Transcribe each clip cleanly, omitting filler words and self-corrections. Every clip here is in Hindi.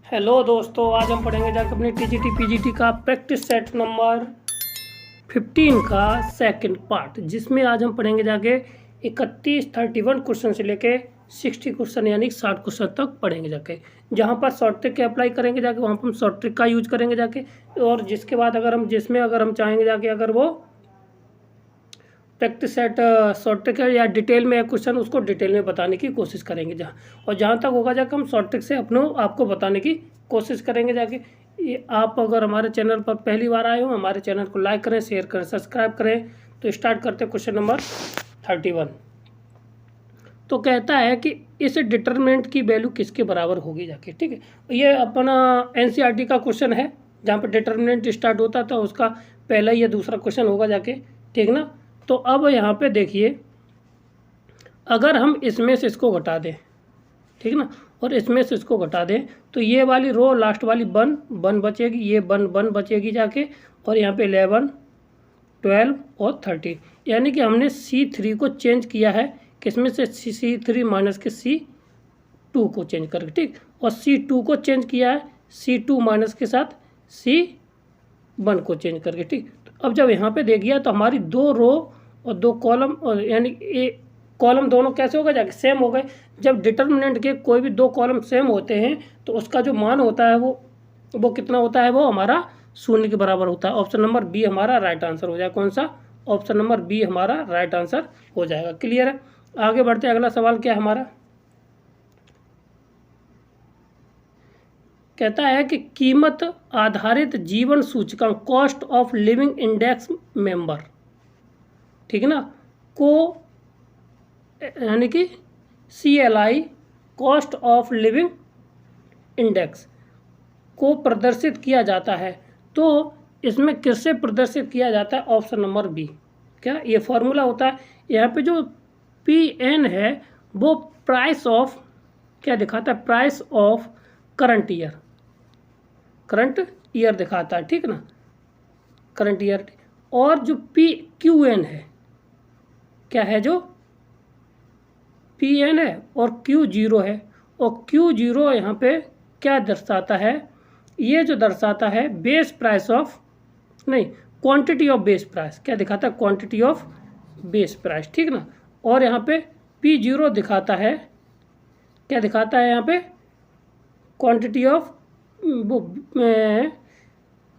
हेलो दोस्तों, आज हम पढ़ेंगे जाकर अपनी टीजीटी पीजीटी का प्रैक्टिस सेट नंबर 15 का सेकंड पार्ट, जिसमें आज हम पढ़ेंगे जाके 31 क्वेश्चन से लेके 60 क्वेश्चन यानी 60 क्वेश्चन तक पढ़ेंगे जाके। जहाँ पर शॉर्ट ट्रिक के अप्लाई करेंगे जाके वहाँ पर हम शॉर्ट ट्रिक का यूज करेंगे जाके, और जिसके बाद अगर हम चाहेंगे जाके अगर वो प्रैक्टिस सेट शॉर्ट ट्रिक है या डिटेल में है क्वेश्चन, उसको डिटेल में बताने की कोशिश करेंगे जहाँ तक होगा जाके हम शॉर्ट ट्रिक से आपको बताने की कोशिश करेंगे जाके। ये आप अगर हमारे चैनल पर पहली बार आए हो, हमारे चैनल को लाइक करें, शेयर करें, सब्सक्राइब करें। तो स्टार्ट करते हैं क्वेश्चन नंबर 31। तो कहता है कि इस डिटरमिनेंट की वैल्यू किसके बराबर होगी जाके। ठीक है, ये अपना एनसीईआरटी का क्वेश्चन है जहाँ पर डिटरमिनेंट स्टार्ट होता था, उसका पहला या दूसरा क्वेश्चन होगा जाके। ठीक ना, तो अब यहाँ पे देखिए, अगर हम इसमें से इसको घटा दें, ठीक ना, और इसमें से इसको घटा दें तो ये वाली रो लास्ट वाली वन बचेगी, ये वन बचेगी जाके, और यहाँ पे 11, 12 और 13, यानी कि हमने C3 को चेंज किया है किसमें से, C3 माइनस के C2 को चेंज करके। ठीक, और C2 को चेंज किया है C2 माइनस के साथ C1 को चेंज करके। ठीक, तो अब जब यहाँ पे देखिए तो हमारी दो रो और दो कॉलम, और यानी ए कॉलम दोनों कैसे हो गए जाके, सेम हो गए। जब डिटर्मिनेंट के कोई भी दो कॉलम सेम होते हैं तो उसका जो मान होता है वो कितना होता है, वो हमारा 0 के बराबर होता है। ऑप्शन नंबर बी हमारा राइट आंसर हो जाएगा। कौन सा? ऑप्शन नंबर बी हमारा राइट आंसर हो जाएगा। क्लियर है? आगे बढ़ते हैं। अगला सवाल क्या है हमारा, कहता है कि कीमत आधारित जीवन सूचकांक cost of living index member, ठीक है ना, को यानी कि CLI cost of living index को प्रदर्शित किया जाता है। तो इसमें किससे प्रदर्शित किया जाता है? Option number B. क्या ये फॉर्मूला होता है? यहाँ पे जो PN है वो प्राइस ऑफ क्या दिखाता है, प्राइस ऑफ करंट ईयर दिखाता है। ठीक ना, करंट ईयर। और जो QN है, क्या है, जो PN है और Q0 है, और Q0 यहाँ पे क्या दर्शाता है, ये जो दर्शाता है बेस प्राइस ऑफ, नहीं, क्वांटिटी ऑफ बेस प्राइस। क्या दिखाता है? Quantity of base price. ठीक ना, और यहाँ पे P0 दिखाता है, क्या दिखाता है यहाँ पे, क्वांटिटी ऑफ वो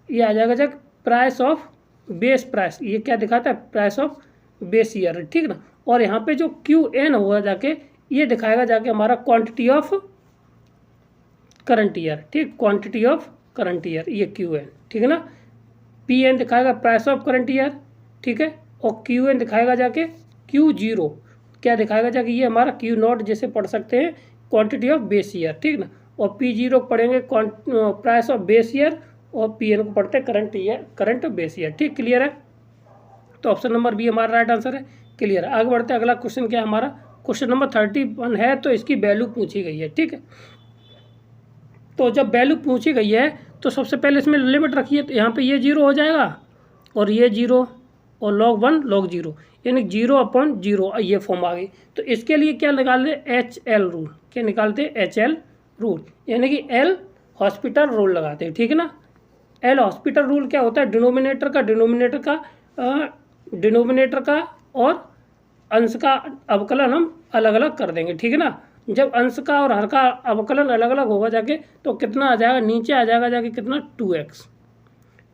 ये आ जाएगा जब प्राइस ऑफ बेस प्राइस, ये क्या दिखाता है, प्राइस ऑफ बेस ईयर। ठीक ना, और यहाँ पे जो QN होगा जाके ये दिखाएगा जाके हमारा क्वांटिटी ऑफ करंट ईयर। ठीक, क्वांटिटी ऑफ करंट ईयर, ये QN। ठीक है ना, PN दिखाएगा प्राइस ऑफ करंट ईयर। ठीक है, और QN दिखाएगा जाके Q0, क्या दिखाएगा जाके, ये हमारा Q0 जैसे पढ़ सकते हैं, क्वांटिटी ऑफ बेस ईयर। ठीक ना, और P0 को पढ़ेंगे प्राइस ऑफ बेस ईयर, और PN को पढ़ते हैं current year, current base year. ठीक, क्लियर है? तो ऑप्शन नंबर बी हमारा राइट आंसर है। क्लियर है? आगे बढ़ते हैं। अगला क्वेश्चन क्या है हमारा, क्वेश्चन नंबर 31 है, तो इसकी वैल्यू पूछी गई है। ठीक है, तो जब वैल्यू पूछी गई है तो सबसे पहले इसमें लिमिट रखिए, तो यहाँ पे ये 0 हो जाएगा और ये 0, और log 1 log 0, यानी 0/0 ये फॉर्म आ गई। तो इसके लिए क्या निकाल दे, HL रूल। क्या निकालते? HL रूल, यानी कि L हॉस्पिटल रूल लगाते हैं। ठीक है ना, L हॉस्पिटल रूल क्या होता है, डिनोमिनेटर का और अंश का अवकलन हम अलग अलग कर देंगे। ठीक है ना, जब अंश का और हर का अवकलन अलग अलग होगा जाके तो कितना आ जाएगा, नीचे आ जाएगा जाके कितना, 2x।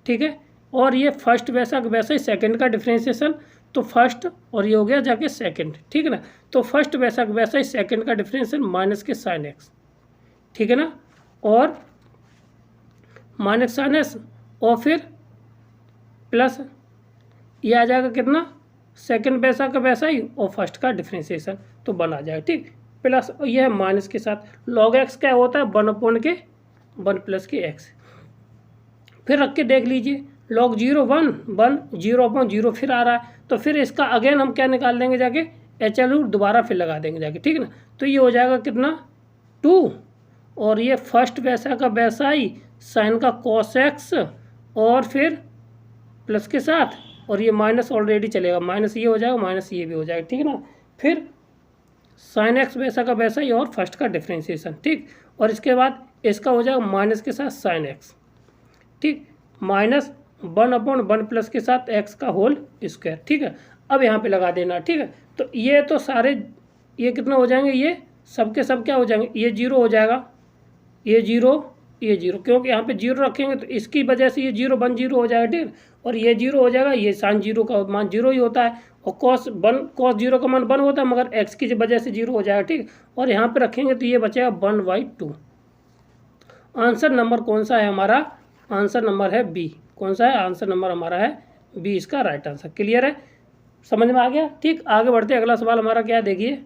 ठीक है, और ये फर्स्ट वैसा ही सेकंड का डिफ्रेंशिएशन, तो फर्स्ट और ये हो गया जाके सेकंड। ठीक है ना, तो फर्स्ट वैसा ही सेकंड का डिफ्रेंशिएशन माइनस के sin x। ठीक है ना, और माइनस sin x, और फिर प्लस ये आ जाएगा कितना, सेकंड वैसा का वैसा ही, और फर्स्ट का डिफ्रेंशिएशन, तो बना जाएगा। ठीक, प्लस ये है माइनस के साथ log x क्या होता है, 1 प्लस के x। फिर रख के देख लीजिए, log 0 1 0/0 फिर आ रहा है, तो फिर इसका अगेन हम क्या निकाल देंगे जाके, HL रूल दोबारा फिर लगा देंगे जाके। ठीक है ना, तो ये हो जाएगा कितना, 2, और ये फर्स्ट वैसा का वैसा ही साइन का cos x, और फिर प्लस के साथ, और ये माइनस ऑलरेडी चलेगा, माइनस ये हो जाएगा, माइनस ये भी हो जाएगा। ठीक है ना, फिर sin x वैसा का वैसा ही, और फर्स्ट का डिफ्रेंशिएशन। ठीक, और इसके बाद इसका हो जाएगा माइनस के साथ साइन एक्स, ठीक, माइनस 1/1 प्लस के साथ एक्स का होल स्क्वायर, ठीक है। अब यहाँ पे लगा देना, ठीक है। तो ये तो सारे ये कितना हो जाएंगे, ये सब के सब क्या हो जाएंगे, ये जीरो हो जाएगा, ये जीरो, ये जीरो, क्योंकि यहाँ पे जीरो रखेंगे तो इसकी वजह से ये 0 1 0 हो जाएगा, ठीक। और ये जीरो हो जाएगा, ये साइन जीरो का मान जीरो ही होता है, और कॉस जीरो का मान 1 होता है, मगर एक्स की वजह से जीरो हो जाएगा, ठीक। और यहाँ पे रखेंगे तो ये बचेगा 1/2। आंसर नंबर कौन सा है हमारा, आंसर नंबर है बी। कौन सा है, आंसर नंबर हमारा है बी, इसका राइट आंसर। क्लियर है, समझ में आ गया, ठीक। आगे बढ़ते हैं, अगला सवाल हमारा क्या है, देखिए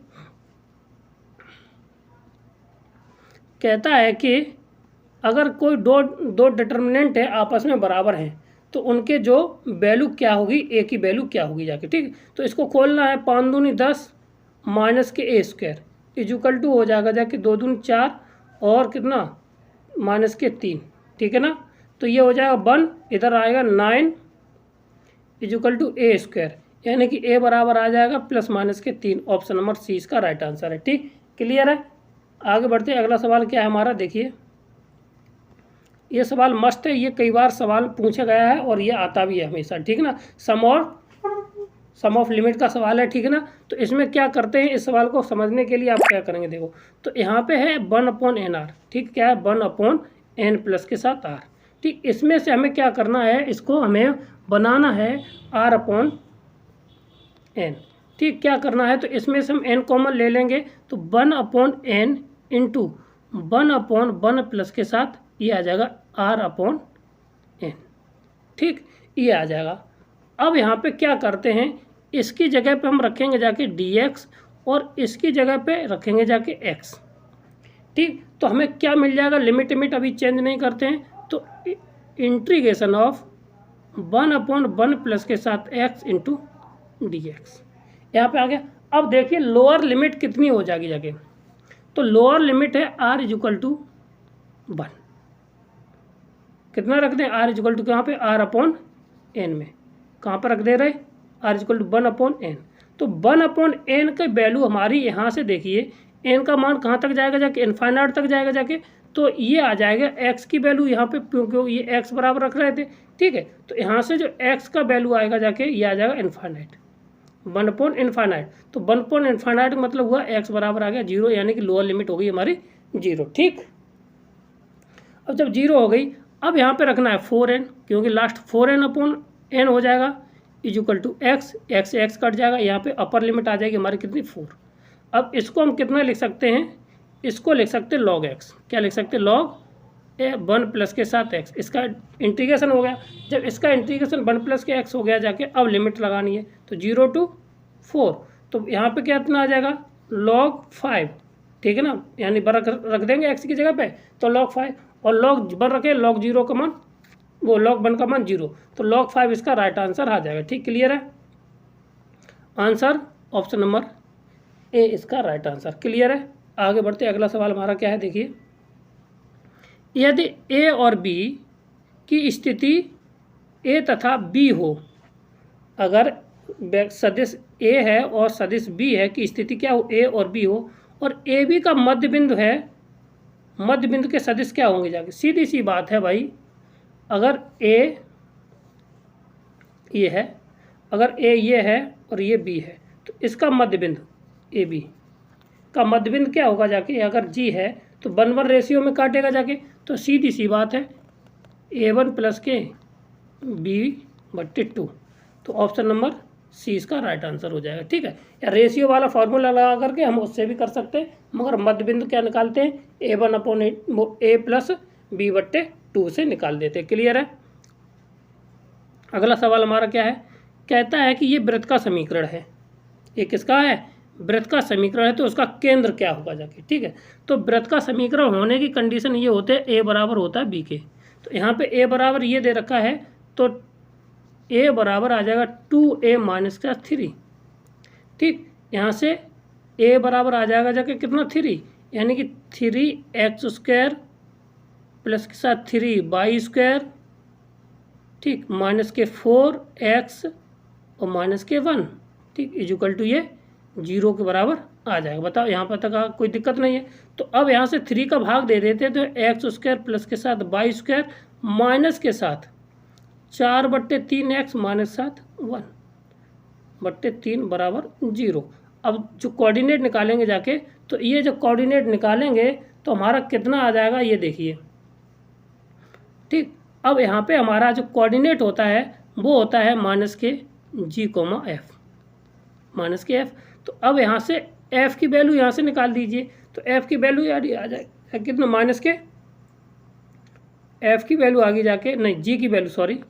कहता है कि अगर कोई दो डिटर्मिनेंट है आपस में बराबर हैं तो उनके जो वैल्यू क्या होगी, ए की वैल्यू क्या होगी जाके, ठीक। तो इसको खोलना है, 5 दूनी 10 माइनस के ए स्क्वायर इजुकल टू हो जाएगा जाके 2 दूनी 4 और कितना माइनस के 3, ठीक है ना। तो ये हो जाएगा 1, इधर आएगा 9 इजुकल टू ए स्क्वायर, यानी कि ए बराबर आ जाएगा प्लस माइनस के 3। ऑप्शन नंबर सी इसका राइट आंसर है, ठीक। क्लियर है, आगे बढ़ते हैं, अगला सवाल क्या है हमारा, देखिए ये सवाल मस्त है, ये कई बार सवाल पूछा गया है और ये आता भी है हमेशा, ठीक है ना। सम ऑफ लिमिट का सवाल है, ठीक है ना। तो इसमें क्या करते हैं, इस सवाल को समझने के लिए आप क्या करेंगे, देखो तो यहाँ पे है 1/n(r), ठीक, क्या है 1/n प्लस के साथ r, ठीक। इसमें से हमें क्या करना है, इसको हमें बनाना है r/n, ठीक। क्या करना है, तो इसमें से हम n कॉमन ले लेंगे तो 1/n इंटू 1/1 प्लस के साथ ये आ जाएगा r/n, ठीक, ये आ जाएगा। अब यहाँ पे क्या करते हैं, इसकी जगह पे हम रखेंगे जाके dx और इसकी जगह पे रखेंगे जाके x, ठीक। तो हमें क्या मिल जाएगा, लिमिट अभी चेंज नहीं करते हैं, तो इंटीग्रेशन ऑफ 1/1 प्लस के साथ x इंटू dx यहाँ पे आ गया। अब देखिए लोअर लिमिट कितनी हो जाएगी जाके, तो लोअर लिमिट है r इजुकल टू 1, कितना रख दें, r इजुकल टू कहाँ पे, r/n में, कहाँ पर रख दे रहे, r इजुकल टू 1/n। तो 1/n का वैल्यू हमारी यहाँ से देखिए n का मान कहाँ तक जाएगा जाके, इनफाइनाइट तक जाएगा जाके, तो ये आ जाएगा x की वैल्यू यहाँ पे, क्योंकि ये x बराबर रख रहे थे, ठीक है। तो यहाँ से जो x का वैल्यू आएगा जाके ये आ जाएगा इनफाइनाइट, 1/इनफाइनाइट। तो 1/इनफाइनाइट मतलब हुआ x बराबर आ गया 0, यानी कि लोअर लिमिट हो गई हमारी 0, ठीक। अब जब 0 हो गई, अब यहाँ पे रखना है 4n, क्योंकि लास्ट 4n/n हो जाएगा equal to x, x cut जाएगा, यहाँ पे अपर लिमिट आ जाएगी हमारी कितनी, 4। अब इसको हम कितना लिख सकते हैं, इसको लिख सकते हैं log x, क्या लिख सकते हैं, log 1 प्लस के साथ x, इसका इंटीग्रेशन हो गया। जब इसका इंटीग्रेशन 1 प्लस के x हो गया जाके, अब लिमिट लगानी है तो 0 to 4, तो यहाँ पे क्या इतना आ जाएगा log 5, ठीक है ना, यानी रख देंगे x की जगह पे, तो log 5, और log 1 रखे, log 0 का मान, वो log 1 का मान 0, तो log 5 इसका राइट आंसर आ जाएगा, ठीक। क्लियर है, आंसर ऑप्शन नंबर ए इसका राइट आंसर। क्लियर है, आगे बढ़ते अगला सवाल हमारा क्या है, देखिए यदि ए और बी की स्थिति ए तथा बी हो, अगर सदिश ए है और सदिश बी है कि स्थिति क्या हो, ए और बी हो, और ए बी का मध्य बिंदु है, मध्य बिंदु के सदिश क्या होंगे जाके, सीधी सी बात है भाई, अगर ए ये है, अगर ए ये है और ये बी है, तो इसका मध्य बिंदु ए बी का मध्य बिंदु क्या होगा जाके, अगर जी है तो 1:1 रेशियो में काटेगा जाके, तो सीधी सी बात है A1 प्लस के B/2, तो ऑप्शन नंबर सी इसका राइट आंसर हो जाएगा, ठीक है। या रेशियो वाला फार्मूला लगा करके हम उससे भी कर सकते हैं, मगर मध्य बिंदु क्या निकालते हैं, A1/A प्लस B/2 से निकाल देते हैं। क्लियर है, अगला सवाल हमारा क्या है, कहता है कि ये वृत्त का समीकरण है, ये किसका है, वृत्त का समीकरण है, तो उसका केंद्र क्या होगा जाके, ठीक है। तो वृत्त का समीकरण होने की कंडीशन ये होते हैं, ए बराबर होता है बी के, तो यहाँ पे ए बराबर ये दे रखा है, तो ए बराबर आ जाएगा 2a - 3, ठीक। यहाँ से ए बराबर आ जाएगा जाके कितना 3, यानी कि 3x² प्लस के साथ 3y², ठीक, -4x और -1, ठीक, इजुकल टू ये 0 के बराबर आ जाएगा। बताओ यहाँ पर तक कोई दिक्कत नहीं है। तो अब यहाँ से 3 का भाग दे देते हैं, तो एक्स स्क्वायर प्लस के साथ वाई स्क्वायर माइनस के साथ 4/3 एक्स माइनस 7 1/3 बराबर 0। अब जो कोऑर्डिनेट निकालेंगे जाके, तो ये जो कोऑर्डिनेट निकालेंगे तो हमारा कितना आ जाएगा ये देखिए। ठीक, अब यहाँ पे हमारा जो कोऑर्डिनेट होता है वो होता है माइनस के जी कोमा एफ, माइनस के एफ। तो अब यहाँ से एफ की वैल्यू यहाँ से निकाल दीजिए, तो एफ की वैल्यू यार आ जाए कितना, माइनस के एफ की वैल्यू आगे जाके, नहीं जी की वैल्यू, सॉरी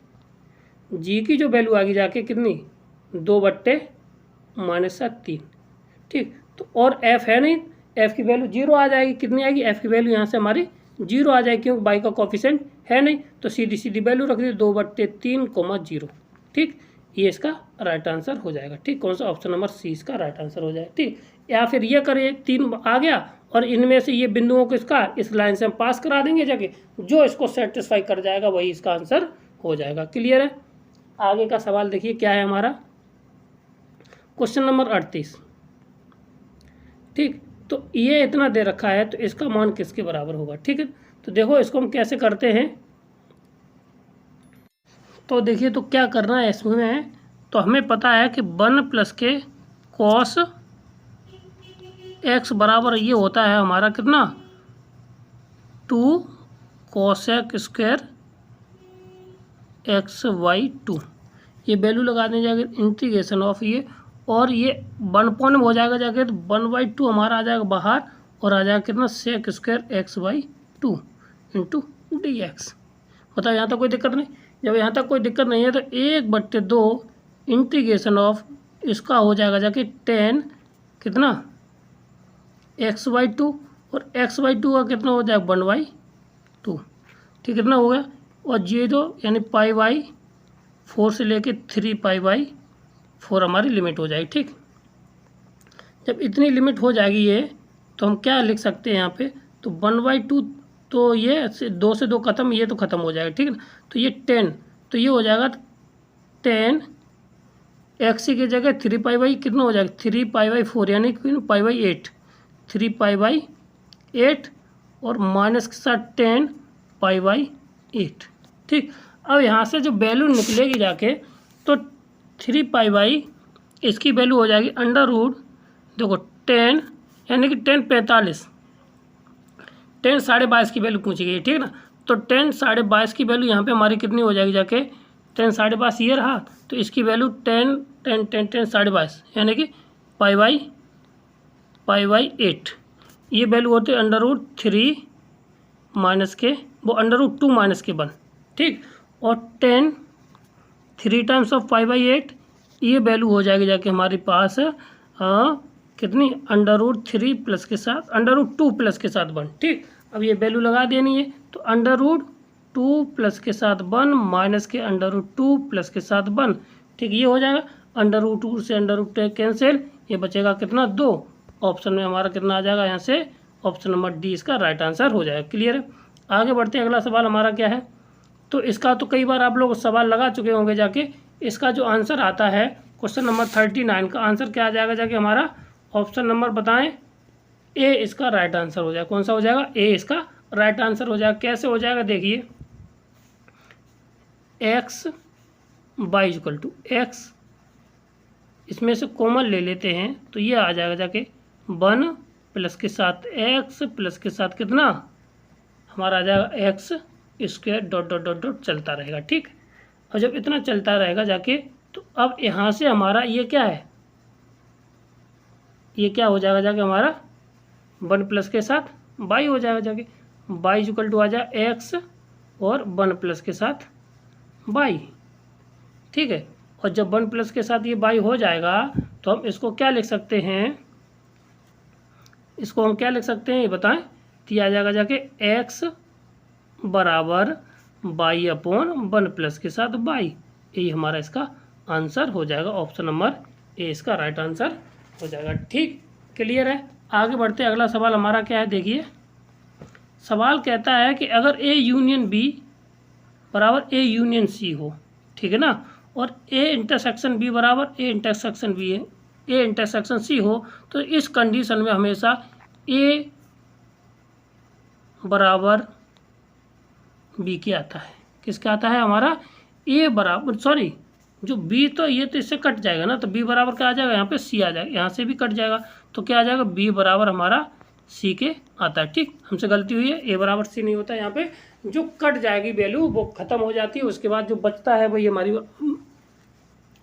जी की जो वैल्यू आगे जाके कितनी 2/-3। ठीक, तो और एफ है नहीं, एफ की वैल्यू 0 आ जाएगी। कितनी आएगी, एफ की वैल्यू यहाँ से हमारी 0 आ जाएगी, क्योंकि बाई का कोफिशिएंट है नहीं, तो सीधी सीधी वैल्यू रख दी 2/3, 0। ठीक, ये इसका राइट आंसर हो जाएगा। ठीक, कौन सा, ऑप्शन नंबर सी इसका राइट आंसर हो जाएगा। ठीक, या फिर ये करिए 3 आ गया और इनमें से ये बिंदुओं को इसका इस लाइन से हम पास करा देंगे जाके, जो इसको सेटिस्फाई कर जाएगा वही इसका आंसर हो जाएगा। क्लियर है। आगे का सवाल देखिए क्या है हमारा, क्वेश्चन नंबर 38। ठीक, तो ये इतना दे रखा है, तो इसका मान किसके बराबर होगा। ठीक है, तो देखो इसको हम कैसे करते हैं। तो देखिए, तो क्या करना है इसमें, तो हमें पता है कि 1 प्लस के कॉस एक्स बराबर ये होता है हमारा कितना 2 cosec स्क्वायर XY2। ये वैल्यू लगा दें जाके इंटीग्रेशन ऑफ ये, और ये 1 पॉइंट में हो जाएगा जाके, तो 1/2 हमारा आ जाएगा बाहर, और आ जाएगा कितना sec square XY2 into DX। बताओ यहाँ तक कोई दिक्कत नहीं। जब यहाँ तक कोई दिक्कत नहीं है, तो 1/2 इंटीग्रेशन ऑफ इसका हो जाएगा जाके 10 कितना XY2, और XY2 का कितना हो जाएगा 1/2। ठीक, कितना हो गया, और 0 यानी π/4 से लेके 3π/4 हमारी लिमिट हो जाएगी। ठीक, जब इतनी लिमिट हो जाएगी ये, तो हम क्या लिख सकते हैं यहाँ पे, तो 1/2, तो ये 2 से 2 खत्म, ये तो खत्म हो जाएगा। ठीक है ना, तो ये 10, तो ये हो जाएगा 10 एक्स की जगह 3π/ कितना हो जाएगा 3π/4 यानी कि π/8, 3π/8 और माइनस के साथ 10π/8। ठीक, अब यहाँ से जो वैल्यू निकलेगी जाके, तो 3π/ इसकी वैल्यू हो जाएगी √ देखो 10 यानी कि 10 45, 10 22.5 की वैल्यू पूछी गई है। ठीक है ना, तो 10 22.5 की वैल्यू यहाँ पे हमारी कितनी हो जाएगी जाके 10 22.5 ये रहा, तो इसकी वैल्यू 10 10 10 10 22.5 यानी कि π/8। ये वैल्यू होते हैं √3 माइनस के वो √2 माइनस के 1। ठीक, और 10 3 टाइम्स ऑफ π/8 ये वैल्यू हो जाएगी जाके हमारे पास कितनी √3 प्लस के साथ √2 प्लस के साथ 1। ठीक, अब ये वैल्यू लगा देनी है, तो √2 प्लस के साथ 1 माइनस के √2 प्लस के साथ 1। ठीक, ये हो जाएगा √2 से √2 कैंसिल, ये बचेगा कितना 2। ऑप्शन में हमारा कितना आ जाएगा यहाँ से, ऑप्शन नंबर डी इसका राइट आंसर हो जाएगा। क्लियर है। आगे बढ़ते हैं, अगला सवाल हमारा क्या है, तो इसका तो कई बार आप लोग सवाल लगा चुके होंगे जाके। इसका जो आंसर आता है क्वेश्चन नंबर 39 का आंसर क्या आ जाएगा जाके हमारा, ऑप्शन नंबर बताएं, ए इसका राइट आंसर हो जाएगा। कौन सा हो जाएगा, ए इसका राइट आंसर हो जाएगा। कैसे हो जाएगा देखिए, x y = x, इसमें से कॉमन ले लेते हैं, तो ये आ जाएगा जाके 1 प्लस के साथ x प्लस के साथ कितना हमारा आ जाएगा x square dot dot dot dot चलता रहेगा। ठीक, और जब इतना चलता रहेगा जाके, तो अब यहाँ से हमारा ये क्या है, ये क्या हो जाएगा जाके हमारा 1 प्लस के साथ y हो जाएगा जाके, y = आ जाए x और 1 प्लस के साथ y। ठीक है, और जब 1 प्लस के साथ ये y हो जाएगा, तो हम इसको क्या लिख सकते हैं, इसको हम क्या लिख सकते हैं ये बताएं, तो ये आ जाएगा जाके x बराबर y/1 प्लस के साथ y। यही हमारा इसका आंसर हो जाएगा। ऑप्शन नंबर ए इसका राइट आंसर हो जाएगा। ठीक, क्लियर है। आगे बढ़ते हैं, अगला सवाल हमारा क्या है देखिए, सवाल कहता है कि अगर A यूनियन B बराबर A यूनियन C हो, ठीक है ना, और A इंटरसेक्शन B बराबर A इंटरसेक्शन B है, ए इंटरसेक्शन सी हो, तो इस कंडीशन में हमेशा ए बराबर बी के आता है। किसका आता है? हमारा ए बराबर, सॉरी जो बी, तो ये तो इससे कट जाएगा ना, तो बी बराबर क्या आ जाएगा? यहाँ पे सी आ जाएगा, यहाँ से भी कट जाएगा, तो क्या आ जाएगा? बी बराबर हमारा सी के आता है। ठीक, हमसे गलती हुई है, ए बराबर सी नहीं होता, यहाँ पे जो कट जाएगी वैल्यू वो खत्म हो जाती है, उसके बाद जो बचता है वही हमारी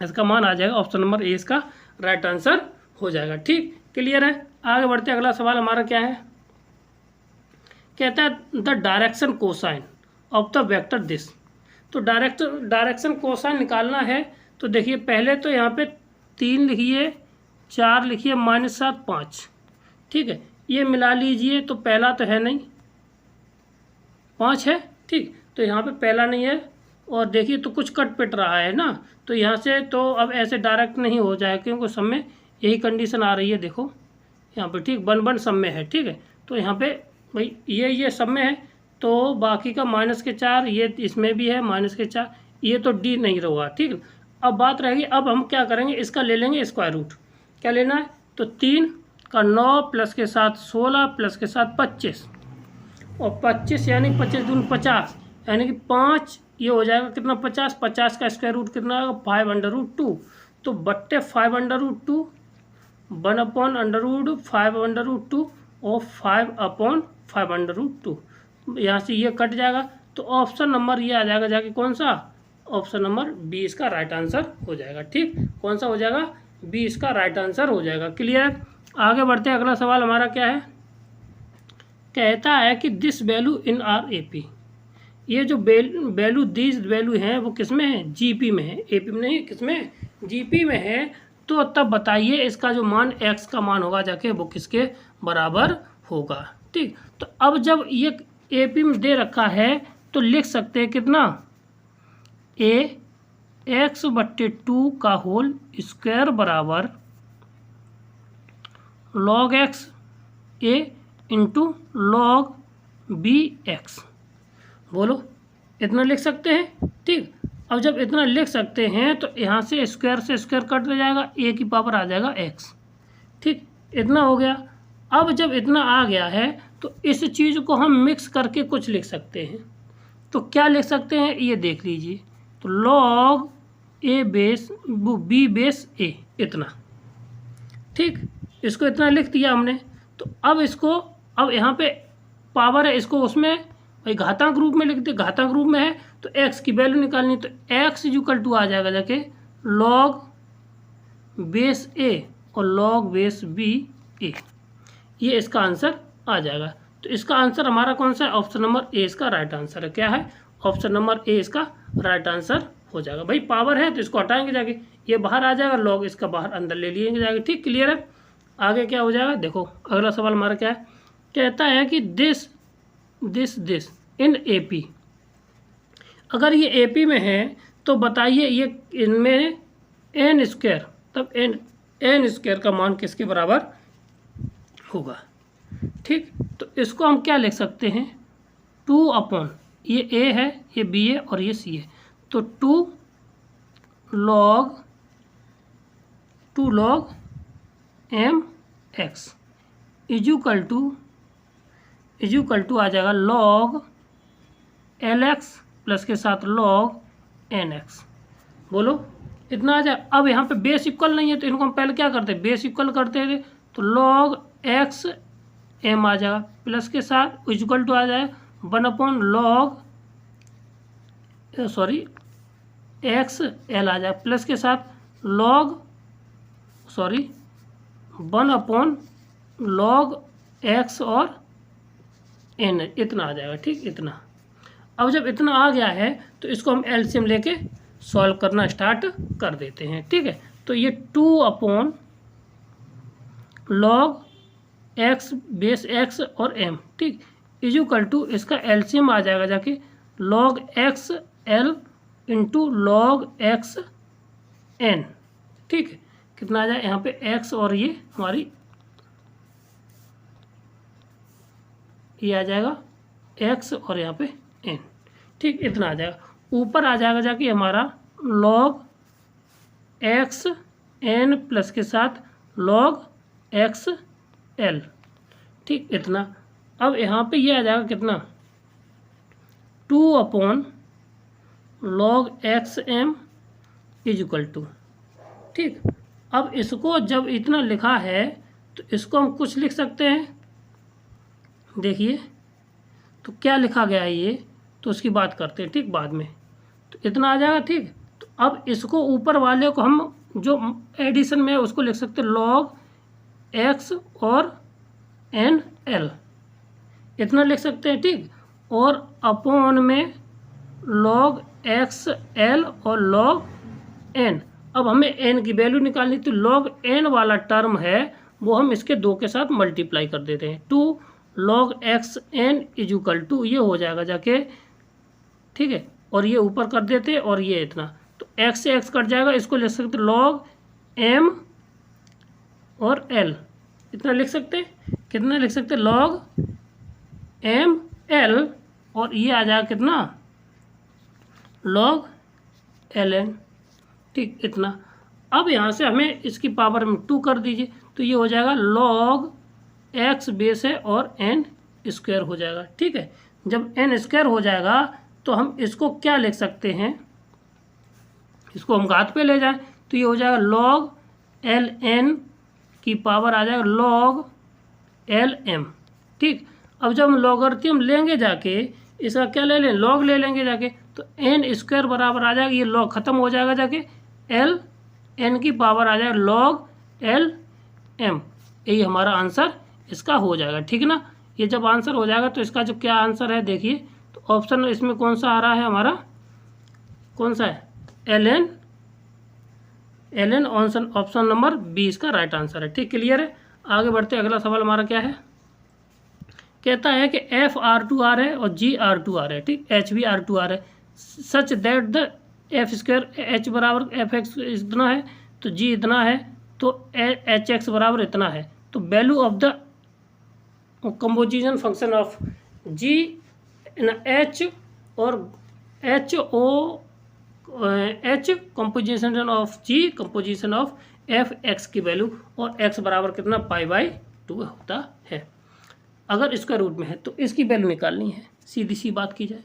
इसका मान आ जाएगा। ऑप्शन नंबर ए इसका राइट आंसर हो जाएगा। ठीक, क्लियर है। आगे बढ़ते हैं, अगला सवाल हमारा क्या है? कहता है the direction cosine of the vector this. तो डायरेक्शन कोसाइन निकालना है, तो देखिए पहले तो यहाँ पे 3 लिखिए, 4 लिखिए, -7, 5। ठीक है, ये मिला लीजिए, तो पहला तो है नहीं, 5 है। ठीक, तो यहाँ पे पहला नहीं है, और देखिए तो कुछ कट पिट रहा है ना, तो यहाँ से तो अब ऐसे डायरेक्ट नहीं हो जाए, क्योंकि सब में यही कंडीशन आ रही है। देखो यहाँ पे ठीक 1 सब में है। ठीक है, तो यहाँ पे भाई ये सब में है, तो बाकी का -4, ये इसमें भी है -4, ये तो डी नहीं रहा। ठीक है, अब बात रहेगी, अब हम क्या करेंगे? इसका ले लेंगे स्क्वायर रूट। क्या लेना है? तो 3 का 9 प्लस के साथ 16 प्लस के साथ 25, और 25 यानी 25 दूनी 50, यानी कि 5 ये हो जाएगा कितना? 50। 50 का स्क्वायर रूट कितना आएगा? 5√2। तो बट्टे 5√2, 1/√5√2 और 5/5√2, यहाँ से ये कट जाएगा, तो ऑप्शन नंबर ये आ जाएगा जाके कौन सा? ऑप्शन नंबर बी इसका राइट आंसर हो जाएगा। ठीक, कौन सा हो जाएगा? बी इसका राइट आंसर हो जाएगा। क्लियर। आगे बढ़ते हैं, अगला सवाल हमारा क्या है? कहता है कि this value in are AP. ये जो वैल्यू, दिस वैल्यू है वो किस में है? जीपी में है, एपी में नहीं। किस में? जीपी में है। तो तब बताइए इसका जो मान एक्स का मान होगा जाके वो किसके बराबर होगा? ठीक, तो अब जब ये एपी में दे रखा है तो लिख सकते हैं कितना? ए x/2 का होल स्क्वायर बराबर log x a into log b x। बोलो, इतना लिख सकते हैं। ठीक, अब जब इतना लिख सकते हैं तो यहाँ से स्क्वायर कट जाएगा, a की पावर आ जाएगा x। ठीक, इतना हो गया। अब जब इतना आ गया है तो इस चीज़ को हम मिक्स करके कुछ लिख सकते हैं। तो क्या लिख सकते हैं? ये देख लीजिए, तो log a base b base a, इतना। ठीक, इसको इतना लिख दिया हमने। तो अब इसको, अब यहाँ पे पावर है, इसको उसमें भाई घातांक रूप में लिख दे। घातांक रूप में है तो x की वैल्यू निकालनी, तो x = आ जाएगा जाके log बेस a और log बेस b a। ये इसका आंसर आ जाएगा। तो इसका आंसर हमारा कौन सा है? ऑप्शन नंबर ए इसका राइट आंसर है। क्या है? ऑप्शन नंबर ए इसका राइट आंसर हो जाएगा। भाई पावर है तो इसको हटाएंगे जाके, ये बाहर आ जाएगा, लॉग इसका बाहर अंदर ले लिएंगे जाके। ठीक, क्लियर है। आगे क्या हो जाएगा? देखो अगला सवाल हमारा क्या है? कहता है कि दिस इन एपी। अगर ये एपी में है तो बताइए ये इनमें एन स्क्वायर, तब एन स्क्वायर का मान किसके बराबर होगा? ठीक, तो इसको हम क्या लिख सकते हैं? 2 ये ए है, ये बी है और ये सी है, तो 2 log m x equal to आ जाएगा log lx प्लस के साथ log nx। बोलो, इतना आ जाए। अब यहाँ पे बेस इक्वल नहीं है तो इनको हम पहले क्या करते? बेस इक्वल करते थे, तो log x m आ जाएगा, प्लस के साथ इक्वल टू आ जाए 1/log x l आ जाए, प्लस के साथ log 1/log x और n, इतना आ जाएगा। ठीक, इतना। अब जब इतना आ गया है तो इसको हम एलसीएम लेके सॉल्व करना स्टार्ट कर देते हैं। ठीक है, तो ये 2/log x बेस x और m, ठीक, इजुकल टू इसका एलसीएम आ जाएगा जाके log x l into log x n। ठीक है, कितना आ जाए यहाँ पे x और ये हमारी ये आ जाएगा x और यहाँ पे n। ठीक, इतना आ जाएगा। ऊपर आ जाएगा जाके हमारा log x n प्लस के साथ log एक्स एल, ठीक, इतना। अब यहाँ पे ये आ जाएगा कितना, 2/log x m is equal to, ठीक। अब इसको जब इतना लिखा है तो इसको हम कुछ लिख सकते हैं, देखिए तो क्या लिखा गया है ये, तो उसकी बात करते हैं, ठीक, बाद में। तो इतना आ जाएगा, ठीक। तो अब इसको ऊपर वाले को हम जो एडिशन में है उसको लिख सकते हैं log एक्स और एन एल, इतना लिख सकते हैं, ठीक। और अपॉन में log एक्स एल और log एन। अब हमें एन की वैल्यू निकालनी, तो log एन वाला टर्म है वो हम इसके 2 के साथ मल्टीप्लाई कर देते हैं, 2 log x n is equal to, ये हो जाएगा जाके, ठीक है। और ये ऊपर कर देते हैं और ये इतना, तो एक्स से एक्स कट जाएगा, इसको लिख सकते log एम और एल, इतना लिख सकते हैं, कितना लिख सकते log एम एल, और ये आ जाएगा कितना log एल एन, ठीक, इतना। अब यहाँ से हमें इसकी पावर में 2 कर दीजिए, तो ये हो जाएगा log एक्स बेस है और एन स्क्वायर हो जाएगा, ठीक है। जब एन स्क्वायर हो जाएगा तो हम इसको क्या लिख सकते हैं, इसको हम घात पे ले जाएं तो ये हो जाएगा log एल एन की पावर आ जाएगा log एल एम, ठीक। अब जब हम लॉगरिथम लेंगे जाके, इसका क्या ले लें, log ले लेंगे जाके, तो एन स्क्वायर बराबर आ जाएगा, ये log ख़त्म हो जाएगा जाके, एल एन की पावर आ जाएगा log एल एम, यही हमारा आंसर इसका हो जाएगा, ठीक ना। ये जब आंसर हो जाएगा तो इसका जो क्या आंसर है देखिए, तो ऑप्शन इसमें कौन सा आ रहा है हमारा, कौन सा है, l n, l n option number 20 का राइट आंसर है, ठीक, क्लियर है। आगे बढ़ते अगला सवाल हमारा क्या है, कहता है कि एफ आर टू आर है और जी आर टू आर है, ठीक, एच भी आर टू आर है, सच that the F square H बराबर एफ एक्स इतना है, तो जी इतना है, तो एच एक्स बराबर इतना है, तो value of the composition function of g h और h o h composition of g composition of f x की वैल्यू, और एक्स बराबर कितना π/2 होता है, अगर स्क्वायर रूट में है तो इसकी वैल्यू निकालनी है, सीधी सी बात की जाए।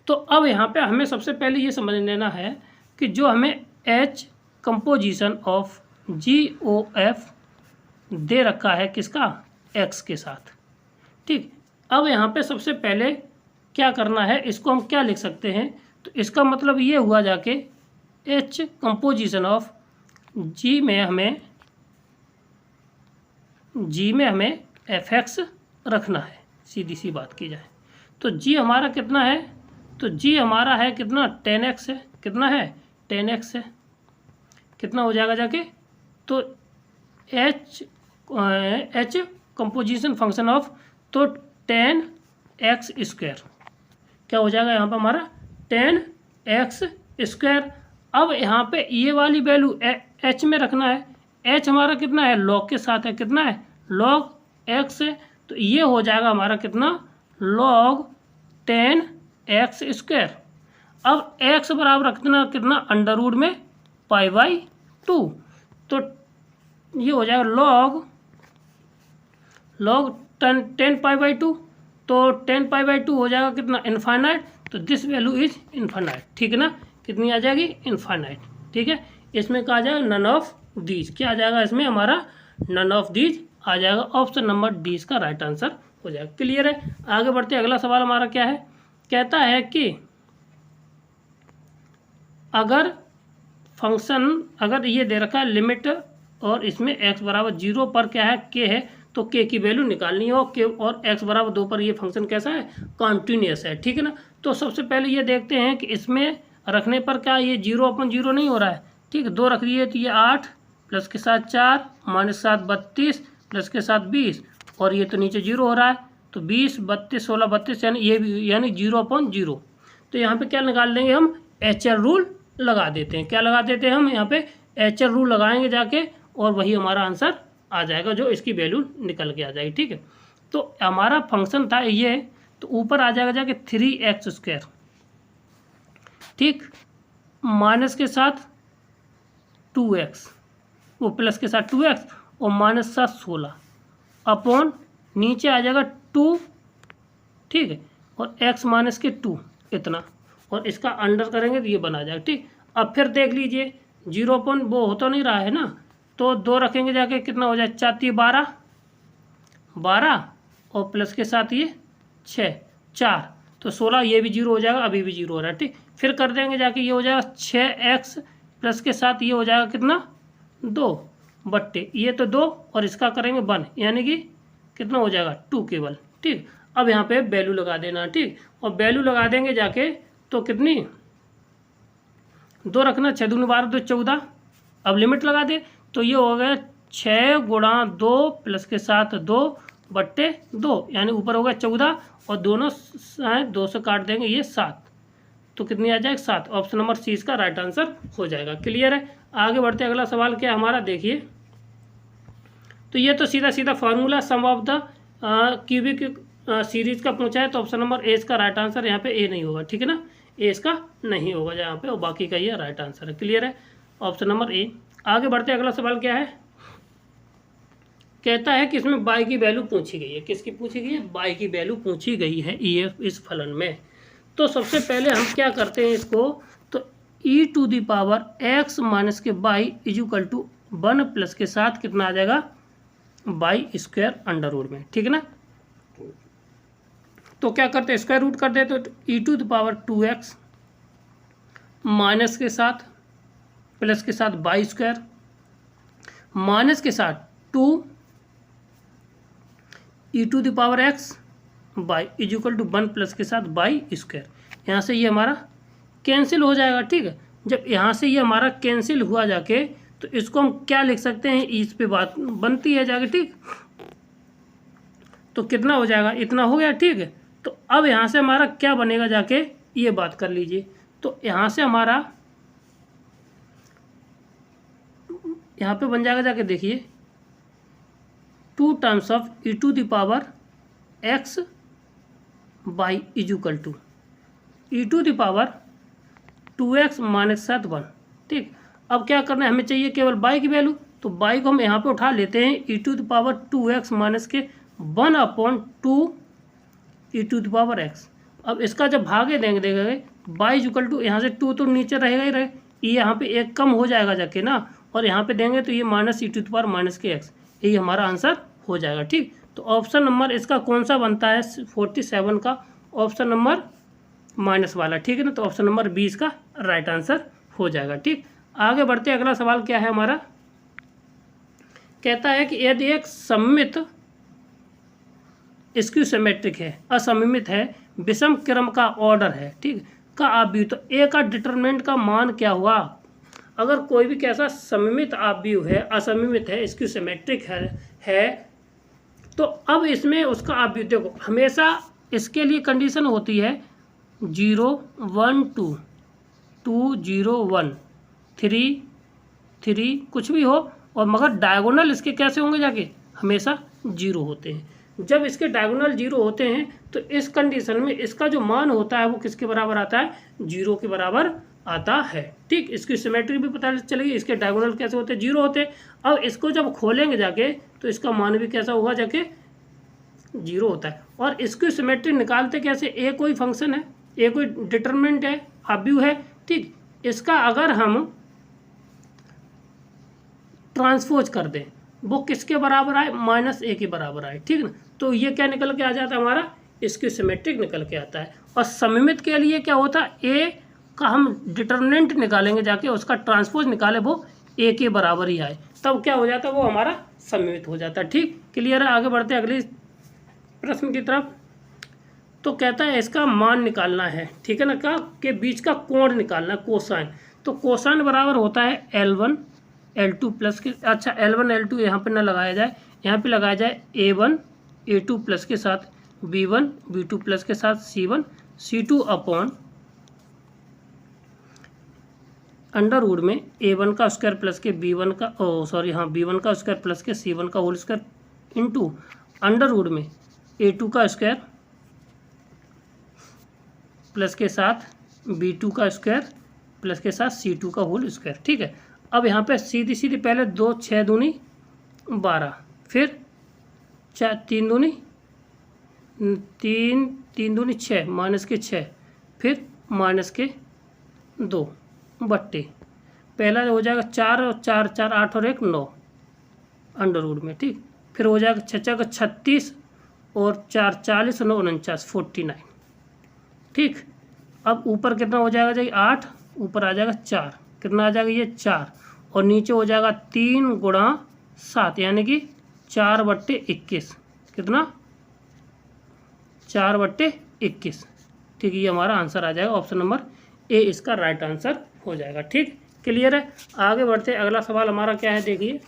तो अब यहाँ पे हमें सबसे पहले ये समझ लेना है कि जो हमें h composition of g o f दे रखा है किसका, एक्स के साथ, ठीक। अब यहाँ पे सबसे पहले क्या करना है, इसको हम क्या लिख सकते हैं, तो इसका मतलब ये हुआ जाके एच कंपोजिशन ऑफ जी में हमें एफ एक्स रखना है, सीधी सी बात की जाए। तो जी हमारा कितना है, तो जी हमारा है कितना 10x है, कितना है 10x है, कितना हो जाएगा जाके, तो एच कंपोजिशन फंक्शन ऑफ, तो 10x स्क्वायर क्या हो जाएगा यहाँ पर हमारा 10x स्क्वायर। अब यहाँ पे ये वाली वैल्यू एच में रखना है, एच हमारा कितना है log के साथ है, कितना है log x है, तो ये हो जाएगा हमारा कितना log 10x स्क्वायर। अब x बराबर रखना कितना अंडर रूट में π/2, तो ये हो जाएगा log 10π/2, तो 10π/2 हो जाएगा कितना इनफाइनाइट, तो दिस वैल्यू इज इनफाइनाइट, ठीक है ना, कितनी आ जाएगी इनफाइनाइट, ठीक है। इसमें क्या आ जाएगा नन ऑफ दीज, क्या आ जाएगा इसमें हमारा नन ऑफ दीज आ जाएगा, ऑप्शन नंबर डी इसका राइट आंसर हो जाएगा, क्लियर है। आगे बढ़ते अगला सवाल हमारा क्या है, कहता है कि अगर फंक्शन, अगर ये दे रखा है लिमिट और इसमें x बराबर 0 पर क्या है k है, तो k की वैल्यू निकालनी है, और x बराबर 2 पर ये फंक्शन कैसा है कॉन्टीन्यूस है, ठीक है ना। तो सबसे पहले ये देखते हैं कि इसमें रखने पर क्या ये 0/0 नहीं हो रहा है, ठीक है, 2 रख दिए तो ये 8 प्लस के साथ 4 माइनस 7 32 प्लस के साथ 20, और ये तो नीचे 0 हो रहा है, तो 20 32 16 32 यानी ये यानी 0/0। तो यहाँ पे क्या निकाल लेंगे हम, HL रूल लगा देते हैं, क्या लगा देते हैं हम यहाँ पे HL रूल लगाएंगे जाके, और वही हमारा आंसर आ जाएगा, जो इसकी वैल्यू निकल के आ जाएगी, ठीक है। तो हमारा फंक्शन था ये, तो ऊपर आ जाएगा जाके 3x स्क्वायर, ठीक, माइनस के साथ 2x वो प्लस के साथ 2x और माइनस 16 अपॉन नीचे आ जाएगा 2, ठीक है, और x माइनस के 2 इतना, और इसका अंडर करेंगे तो ये बना जाएगा, ठीक। अब फिर देख लीजिए 0 अपॉन वो हो तो नहीं रहा है ना, तो 2 रखेंगे जाके कितना हो जाए 4 12 और प्लस के साथ ये 4 तो 16, ये भी 0 हो जाएगा, अभी भी 0 हो रहा है, ठीक। फिर कर देंगे जाके ये हो जाएगा 6x प्लस के साथ ये हो जाएगा कितना 2 बट्टे ये तो 2 और इसका करेंगे 1, यानी कि कितना हो जाएगा 2 केवल, ठीक। अब यहाँ पे वैल्यू लगा देना, ठीक, और वैल्यू लगा देंगे जाके तो कितनी 2 रखना, 6 दूनी 12 2 14। अब लिमिट लगा दे तो ये हो गया 6 गुणा 2 प्लस के साथ 2 बट्टे 2, यानी ऊपर होगा 14 और दोनों 2 से काट देंगे ये 7, तो कितनी आ जाएगा 7। ऑप्शन नंबर सी इसका राइट आंसर हो जाएगा। क्लियर है। आगे बढ़ते अगला सवाल क्या हमारा देखिए, तो ये तो सीधा सीधा formula sum of the cubic series का पूछा है, तो ऑप्शन नंबर ए इसका राइट आंसर, यहाँ पे ए नहीं होगा, ठीक है ना, ए इसका नहीं होगा यहाँ पे, और बाकी का ये राइट आंसर है। क्लियर है, ऑप्शन नंबर ए। आगे बढ़ते अगला सवाल क्या है, कहता है कि इसमें बाई की वैल्यू पूछी गई है। किसकी पूछी गई है, बाई की वैल्यू पूछी गई है इस फलन में। तो सबसे पहले हम क्या करते हैं इसको, तो e to the power x minus के बाई इजुकल टू 1 प्लस के साथ कितना आ जाएगा बाई स्क्वायर अंडर रूट में, ठीक है ना। तो क्या करते हैं स्क्वायर रूट कर देते, तो e to the power 2x minus के साथ प्लस के साथ बाई स्क्वायर माइनस के साथ 2 e to the power x by is equal to 1 plus के साथ बाई स्क्वायर। यहाँ से ये हमारा कैंसिल हो जाएगा, ठीक है। जब यहाँ से ये हमारा कैंसिल हुआ जाके तो इसको हम क्या लिख सकते हैं, इस पे बात बनती है जाके, ठीक। तो कितना हो जाएगा, इतना हो गया, ठीक है। तो अब यहाँ से हमारा क्या बनेगा जाके, ये बात कर लीजिए। तो यहाँ से हमारा यहाँ पे बन जाएगा जाके देखिए 2 times of e to the power x by equal to e to the power 2x minus 1, ठीक। अब क्या करना है, हमें चाहिए केवल बाई की वैल्यू, तो बाई को हम यहाँ पे उठा लेते हैं e to the power 2x minus के 1 upon 2 e to the power x। अब इसका जब भागे देंगे बाई इजुकल टू, यहाँ से 2 तो नीचे रहेगा ही रहे, ये यहाँ पे 1 कम हो जाएगा जाके ना, और यहाँ पे देंगे तो ये minus e to the power minus के x, यही हमारा आंसर हो जाएगा, ठीक। तो ऑप्शन नंबर इसका कौन सा बनता है 47 का, ऑप्शन नंबर माइनस वाला, ठीक है ना। तो ऑप्शन नंबर 20 का राइट आंसर हो जाएगा, ठीक। आगे बढ़ते अगला सवाल क्या है हमारा, कहता है कि यदि एक सममित स्क्यू सिमेट्रिक है, असममित है, विषम क्रम का ऑर्डर है, ठीक, का आव्यूह, तो ए का डिटरमिनेंट का मान क्या हुआ। अगर कोई भी कैसा सममित आव्यूह है, असममित है, स्क्यू सिमेट्रिक है तो अब इसमें उसका आव्यूह देखो, हमेशा इसके लिए कंडीशन होती है 0 1 2 2 0 1 3 3 कुछ भी हो, और मगर डायगोनल इसके कैसे होंगे जाके, हमेशा 0 होते हैं। जब इसके डायगोनल 0 होते हैं तो इस कंडीशन में इसका जो मान होता है वो किसके बराबर आता है, 0 के बराबर आता है, ठीक। इसकी सिमेट्री भी पता चलेगी, इसके डायगोनल कैसे होते हैं, 0 होते हैं। अब इसको जब खोलेंगे जाके तो इसका मान भी कैसा होगा जाके 0 होता है। और इसकी सिमेट्री निकालते कैसे, ए कोई फंक्शन है, ए कोई डिटरमिनेंट है, आव्यूह है, ठीक। इसका अगर हम ट्रांसपोज कर दें वो किसके बराबर आए, -a के बराबर आए, ठीक ना। तो ये क्या निकल के आ जाता है हमारा, इसकी सिमेट्रिक निकल के आता है। और सममित के लिए क्या होता है, ए का हम डिटरमिनेंट निकालेंगे जाके, उसका ट्रांसपोज निकाले वो a के बराबर ही आए, तब क्या हो जाता है, वो हमारा सममित हो जाता है, ठीक। क्लियर है। आगे बढ़ते अगले प्रश्न की तरफ। तो कहता है इसका मान निकालना है, ठीक है ना, का के बीच का कोण निकालना है, कोसाइन। तो कोसाइन बराबर होता है L1 L2 प्लस के, अच्छा L1 L2 यहाँ पे ना लगाया जाए, यहाँ पे लगाया जाए A1 A2 प्लस के साथ B1 B2 प्लस के साथ C1 C2 upon under root में A1 का स्क्वायर प्लस के B1 का B1 का स्क्वायर प्लस के C1 का whole square into under root में A2 का स्क्वायर प्लस के साथ B2 का स्क्वायर प्लस के साथ C2 का होल स्क्वायर, ठीक है। अब यहाँ पे सीधी सीधी पहले 2 6 दूनी 12, फिर 4 3 दूनी 3 3 दूनी 6 माइनस के 6, फिर माइनस के 2 बट्टे पहला हो जाएगा 4 और 4 4 8 और 1 9 अंडर रूट में, ठीक। फिर हो जाएगा 6 का 36 और 4 40 और 9 49 49, ठीक। अब ऊपर कितना हो जाएगा 8, ऊपर आ जाएगा 4, कितना आ जाएगा ये 4, और नीचे हो जाएगा 3 गुणा 7 यानी कि 4/21, कितना 4/21, ठीक। ये हमारा आंसर आ जाएगा, ऑप्शन नंबर ए इसका राइट आंसर हो जाएगा, ठीक। क्लियर है। आगे बढ़ते, अगला सवाल हमारा क्या है देखिए।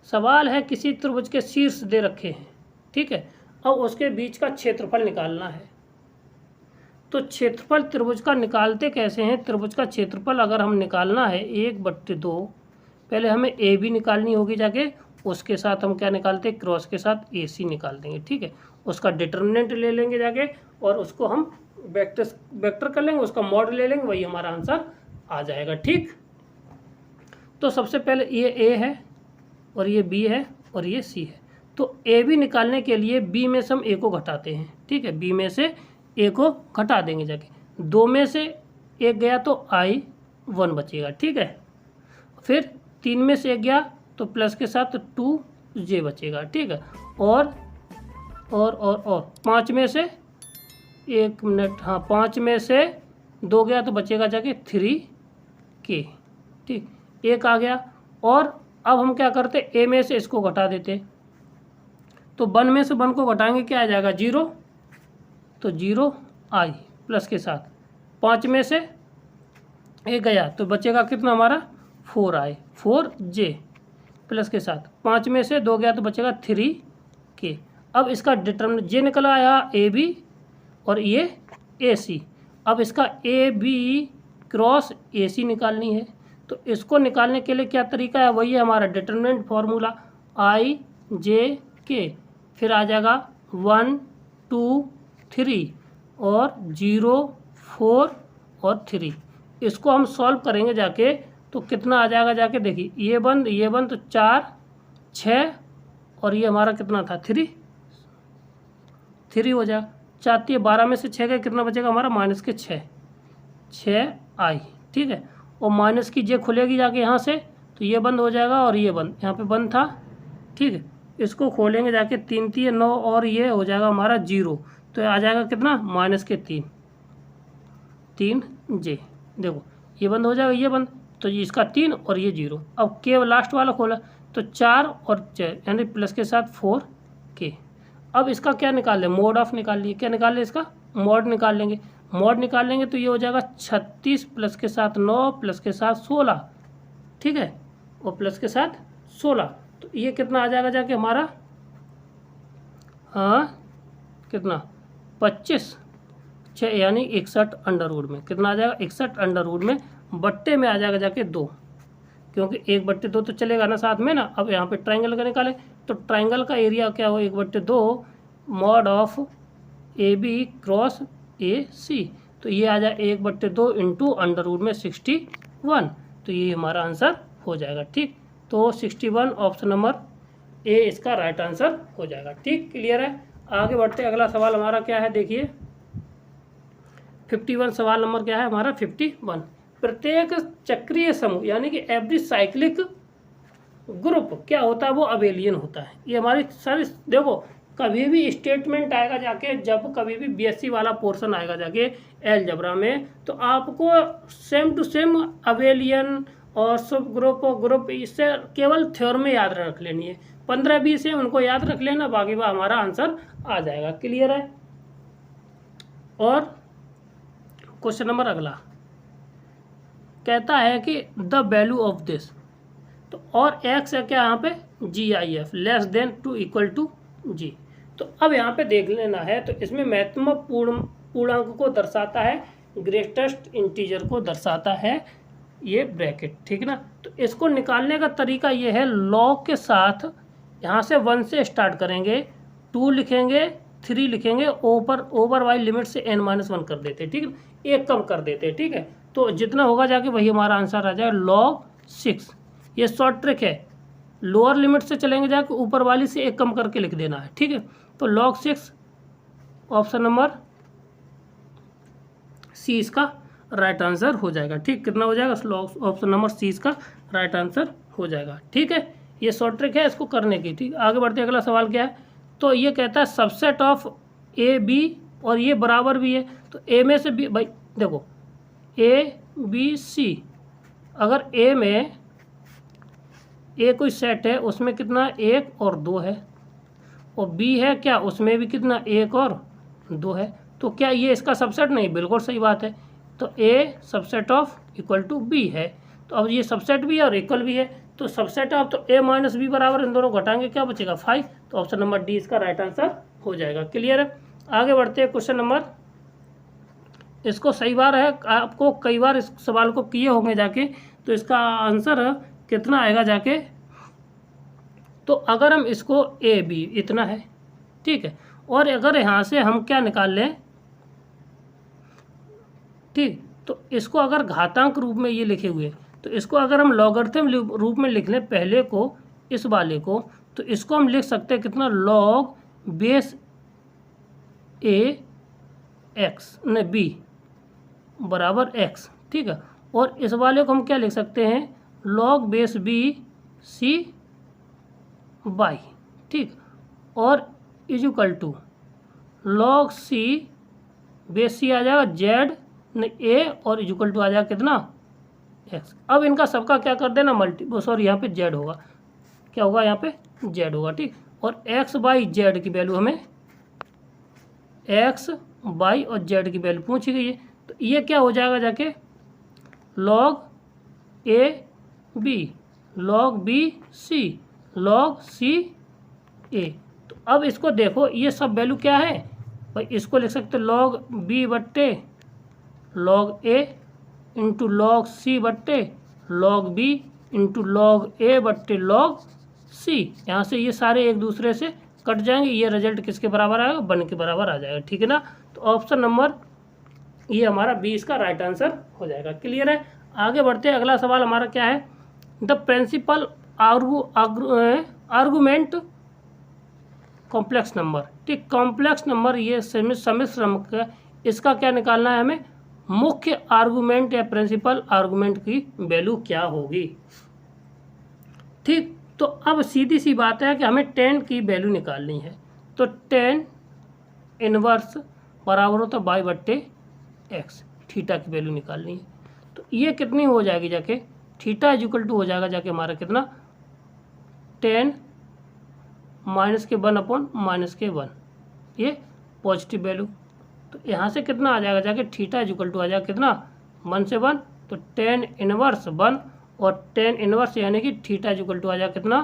सवाल है किसी त्रिभुज के शीर्ष दे रखे हैं, ठीक है, अब उसके बीच का क्षेत्रफल निकालना है। तो क्षेत्रफल त्रिभुज का निकालते कैसे हैं? त्रिभुज का क्षेत्रफल अगर हम निकालना है 1/2, पहले हमें ए बी निकालनी होगी जाके, उसके साथ हम क्या निकालते हैं, क्रॉस के साथ ए सी निकाल देंगे, ठीक है। उसका डिटर्मिनेंट ले लेंगे जाके और उसको हम वेक्टर कर लेंगे, उसका मॉड ले लेंगे, वही हमारा आंसर आ जाएगा, ठीक। तो सबसे पहले ये ए है और ये बी है और ये सी है। तो ए बी निकालने के लिए बी में से हम ए को घटाते हैं, ठीक है, बी में से ए को घटा देंगे जाके, 2 में से 1 गया तो I1 बचेगा, ठीक है। फिर 3 में से 1 गया तो प्लस के साथ 2J बचेगा, ठीक है। और 5 में से 1 मिनट, हाँ 5 में से 2 गया तो बचेगा जाके 3K, ठीक, 1 आ गया। और अब हम क्या करते, ए में से इसको घटा देते, तो 1 में से 1 को घटाएंगे क्या आ जाएगा 0, तो 0I प्लस के साथ 5 में से 1 गया तो बचेगा कितना हमारा 4I 4J प्लस के साथ 5 में से 2 गया तो बचेगा 3K। अब इसका डिटर्मिनेंट जे निकल आया ए बी और ये ए सी। अब इसका ए बी क्रॉस ए सी निकालनी है, तो इसको निकालने के लिए क्या तरीका है, वही है हमारा डिटर्मिनेंट फार्मूला IJK, फिर आ जाएगा 1 2 3 और 0 4 और 3। इसको हम सॉल्व करेंगे जाके तो कितना आ जाएगा जाके देखिए, ये बंद तो 4 6 और ये हमारा कितना था 3 हो जाएगा। 4 12 में से 6 गए, कितना बचेगा हमारा माइनस के 6I, ठीक है। और माइनस की जे खुलेगी जाके यहाँ से, तो ये बंद हो जाएगा और ये बंद, यहाँ पे बंद था, ठीक है। इसको खोलेंगे जाके 3 3 9 और ये हो जाएगा हमारा 0, तो आ जाएगा कितना माइनस के 3J। देखो ये बंद हो जाएगा, ये बंद, तो ये इसका 3 और ये 0। अब के लास्ट वाला खोला तो 4 और 6 यानी प्लस के साथ 4K। अब इसका क्या निकाल लें, मोड ऑफ निकाल लिए, क्या निकाल लें, इसका मॉड निकाल लेंगे। मॉड निकाल लेंगे तो ये हो जाएगा 36 प्लस के साथ 9 प्लस के साथ 16, ठीक है, और प्लस के साथ 16, तो ये कितना आ जाएगा जाके हमारा, हाँ कितना 25 6 यानी 61 अंडर रूट में, कितना आ जाएगा 61 अंडर रूट में, बट्टे में आ जाएगा जाके 2, क्योंकि 1/2 तो चलेगा ना साथ में ना। अब यहाँ पे ट्राइंगल का निकालें तो ट्राइंगल का एरिया क्या हो 1/2 mod of a b cross a c, तो ये आ जाए 1/2 इंटू अंडर रूट में 61, तो ये हमारा आंसर हो जाएगा, ठीक। तो 61 ऑप्शन नंबर ए इसका राइट आंसर हो जाएगा, ठीक। क्लियर है। आगे बढ़ते, अगला सवाल हमारा क्या है देखिए 51। सवाल नंबर क्या है हमारा 51। प्रत्येक चक्रीय समूह यानी कि एवरी साइक्लिक ग्रुप क्या होता है, वो अबेलियन होता है। ये हमारी सारी, देखो कभी भी स्टेटमेंट आएगा जाके, जब कभी भी बीएससी वाला पोर्शन आएगा जाके अलजेब्रा में, तो आपको सेम टू सेम अबेलियन और सब ग्रुप और ग्रुप, इससे केवल थ्योरम याद रख लेनी है, 15-20 है उनको याद रख लेना, बाकी वो हमारा आंसर आ जाएगा। क्लियर है। और क्वेश्चन नंबर अगला कहता है कि द वैल्यू ऑफ दिस, तो और एक्स है क्या यहाँ पे GIF less than to equal to G। तो अब यहाँ पे देख लेना है, तो इसमें महत्वपूर्ण पूर्णांक को दर्शाता है, ग्रेटेस्ट इंटीजर को दर्शाता है ये ब्रैकेट, ठीक है ना। तो इसको निकालने का तरीका ये है, लॉग के साथ यहाँ से 1 से स्टार्ट करेंगे, 2 लिखेंगे, 3 लिखेंगे, ओवर वाली लिमिट से n-1 कर देते हैं, ठीक है, 1 कम कर देते हैं, ठीक है। तो जितना होगा जाके वही हमारा आंसर आ जाएगा log 6। ये शॉर्ट ट्रिक है, लोअर लिमिट से चलेंगे जाके ऊपर वाली से एक कम करके लिख देना है, ठीक है। तो log 6 ऑप्शन नंबर सी इसका राइट आंसर हो जाएगा, ठीक। कितना हो जाएगा, ऑप्शन नंबर सी इसका राइट आंसर हो जाएगा, ठीक है। ये शॉर्ट ट्रिक है इसको करने की, ठीक। आगे बढ़ते अगला सवाल क्या है, तो ये कहता है सबसेट ऑफ ए बी, और ये बराबर भी है, तो ए में से बी, भाई देखो ए बी सी, अगर ए में ए कोई सेट है उसमें कितना 1 और 2 है, और बी है क्या उसमें भी कितना 1 और 2 है, तो क्या ये इसका सबसेट नहीं, बिल्कुल सही बात है। तो a subset of equal to b है, तो अब ये सबसेट भी है और इक्वल भी है, तो सबसेट ऑफ तो ए माइनस बी बराबर, इन दोनों घटाएंगे क्या बचेगा 5, तो ऑप्शन नंबर डी इसका राइट आंसर हो जाएगा। क्लियर है। आगे बढ़ते हैं क्वेश्चन नंबर, इसको सही बार है, आपको कई बार इस सवाल को किए होंगे जाके, तो इसका आंसर कितना आएगा जाके, तो अगर हम इसको ए बी इतना है, ठीक है, और अगर यहाँ से हम क्या निकाल लें, ठीक, तो इसको अगर घातांक रूप में ये लिखे हुए, तो इसको अगर हम लॉगरिथम रूप में लिख लें पहले को, इस वाले को, तो इसको हम लिख सकते हैं कितना, लॉग बेस ए एक्स न बी बराबर एक्स, ठीक है। और इस वाले को हम क्या लिख सकते हैं, log base b c by, ठीक, और equal to log c base c आ जाएगा जेड न ए, और इजुकल टू आ जाएगा कितना एक्स। अब इनका सबका क्या कर देना मल्टी, सॉरी यहाँ पे जेड होगा, क्या होगा यहाँ पे जेड होगा, ठीक। और एक्स बाई जेड की वैल्यू हमें, एक्स बाई और जेड की वैल्यू पूछी गई है, तो ये क्या हो जाएगा जाके log a b, log b c, log c a. तो अब इसको देखो ये सब वैल्यू क्या है भाई, इसको लिख सकते लॉग बी बट्टे लॉग ए इंटू लॉग सी बट्टे लॉग बी इंटू लॉग ए बट्टे लॉग सी। यहाँ से ये सारे एक दूसरे से कट जाएंगे, ये रिजल्ट किसके बराबर आएगा, 1 के बराबर आ जाएगा, ठीक है ना। तो ऑप्शन नंबर ये हमारा 20 का राइट आंसर हो जाएगा। क्लियर है। आगे बढ़ते हैं, अगला सवाल हमारा क्या है, the principal argument complex number, ठीक। कॉम्प्लेक्स नंबर ये सम्मिश्र का, इसका क्या निकालना है हमें, मुख्य आर्गूमेंट या प्रिंसिपल आर्गूमेंट की वैल्यू क्या होगी, ठीक। तो अब सीधी सी बात है कि हमें tan की वैल्यू निकालनी है, तो tan इनवर्स बराबर होता है बाई बट्टे एक्स, थीटा की वैल्यू निकालनी है। तो ये कितनी हो जाएगी जाके, थीटा इक्वल टू हो जाएगा जाके हमारा कितना, tan -1 अपॉन -1, ये पॉजिटिव वैल्यू। तो यहाँ से कितना आ जाएगा जाके, थीटा इक्वल टू आ जाएगा कितना 1 से 1, तो tan इनवर्स 1 और tan इनवर्स यानी कि थीटा इक्वल टू आ जाएगा कितना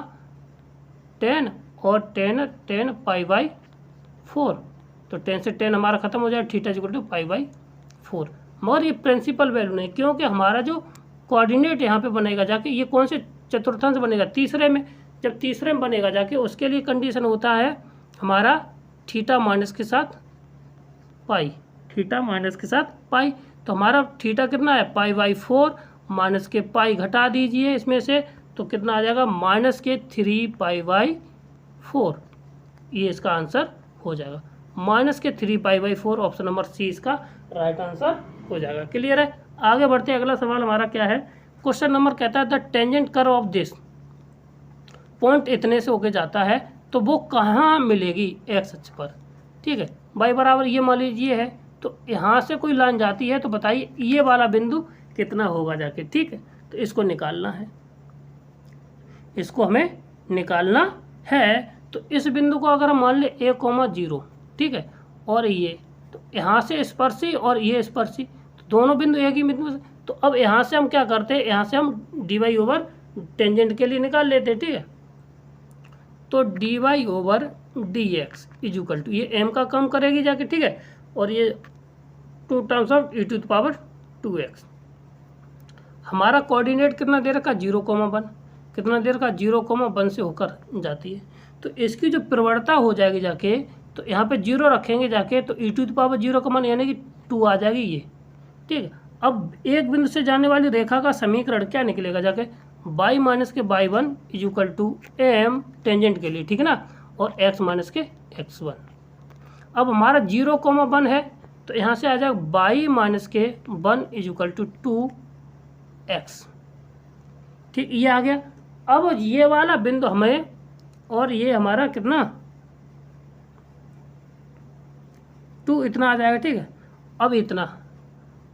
10 और tan π/4, तो 10 से 10 हमारा खत्म हो जाएगा, थीटा इक्वल टू π/4। मगर ये प्रिंसिपल वैल्यू नहीं, क्योंकि हमारा जो कोऑर्डिनेट यहाँ पे बनेगा जाके, ये कौन से चतुर्थांश बनेगा, तीसरे में। जब तीसरे में बनेगा जाके उसके लिए कंडीशन होता है हमारा थीटा माइनस के साथ पाई, थीटा माइनस के साथ पाई। तो हमारा थीटा कितना है π/4, माइनस के पाई घटा दीजिए इसमें से, तो कितना आ जाएगा -3 π/4, ये इसका आंसर हो जाएगा, -3 π/4, ऑप्शन नंबर सी इसका राइट आंसर हो जाएगा। क्लियर है। आगे बढ़ते हैं, अगला सवाल हमारा क्या है, क्वेश्चन नंबर कहता है the tangent curve of this, point इतने से होके जाता है तो वो कहाँ मिलेगी, एक्स अक्ष पर, ठीक है। बाई बराबर ये मान लीजिए है, तो यहाँ से कोई लाइन जाती है, तो बताइए ये वाला बिंदु कितना होगा जाके, ठीक है। तो इसको निकालना है, इसको हमें निकालना है। तो इस बिंदु को अगर हम मान ले a,0, ठीक है, और ये तो यहाँ से स्पर्शी और ये स्पर्शी, तो दोनों बिंदु एक ही बिंदु से। तो अब यहाँ से हम क्या करते हैं, यहाँ से हम dy/टेंजेंट के लिए निकाल लेते हैं, ठीक है। तो dy/dx इक्वल टू, ये m का कम करेगी जाके, ठीक है, और ये 2 टर्म्स ऑफ e⁻²x। हमारा कोऑर्डिनेट कितना दे रखा, 0,1, कितना दे रखा 0,1 से होकर जाती है। तो इसकी जो प्रवणता हो जाएगी जाके, तो यहाँ पे 0 रखेंगे जाके, तो e⁻0 का मान यानी कि 2 आ जाएगी ये, ठीक है। अब एक बिंदु से जाने वाली रेखा का समीकरण क्या निकलेगा जाके, y माइनस के y1 is equal to m tangent के लिए, ठीक है ना, और x माइनस के x1। अब हमारा 0,1 है तो यहाँ से आ जाएगा y माइनस के 1 इज इक्वल टू 2x, ठीक, ये आ गया। अब ये वाला बिंदु हमें, और ये हमारा कितना 2 इतना आ जाएगा, ठीक है। अब इतना,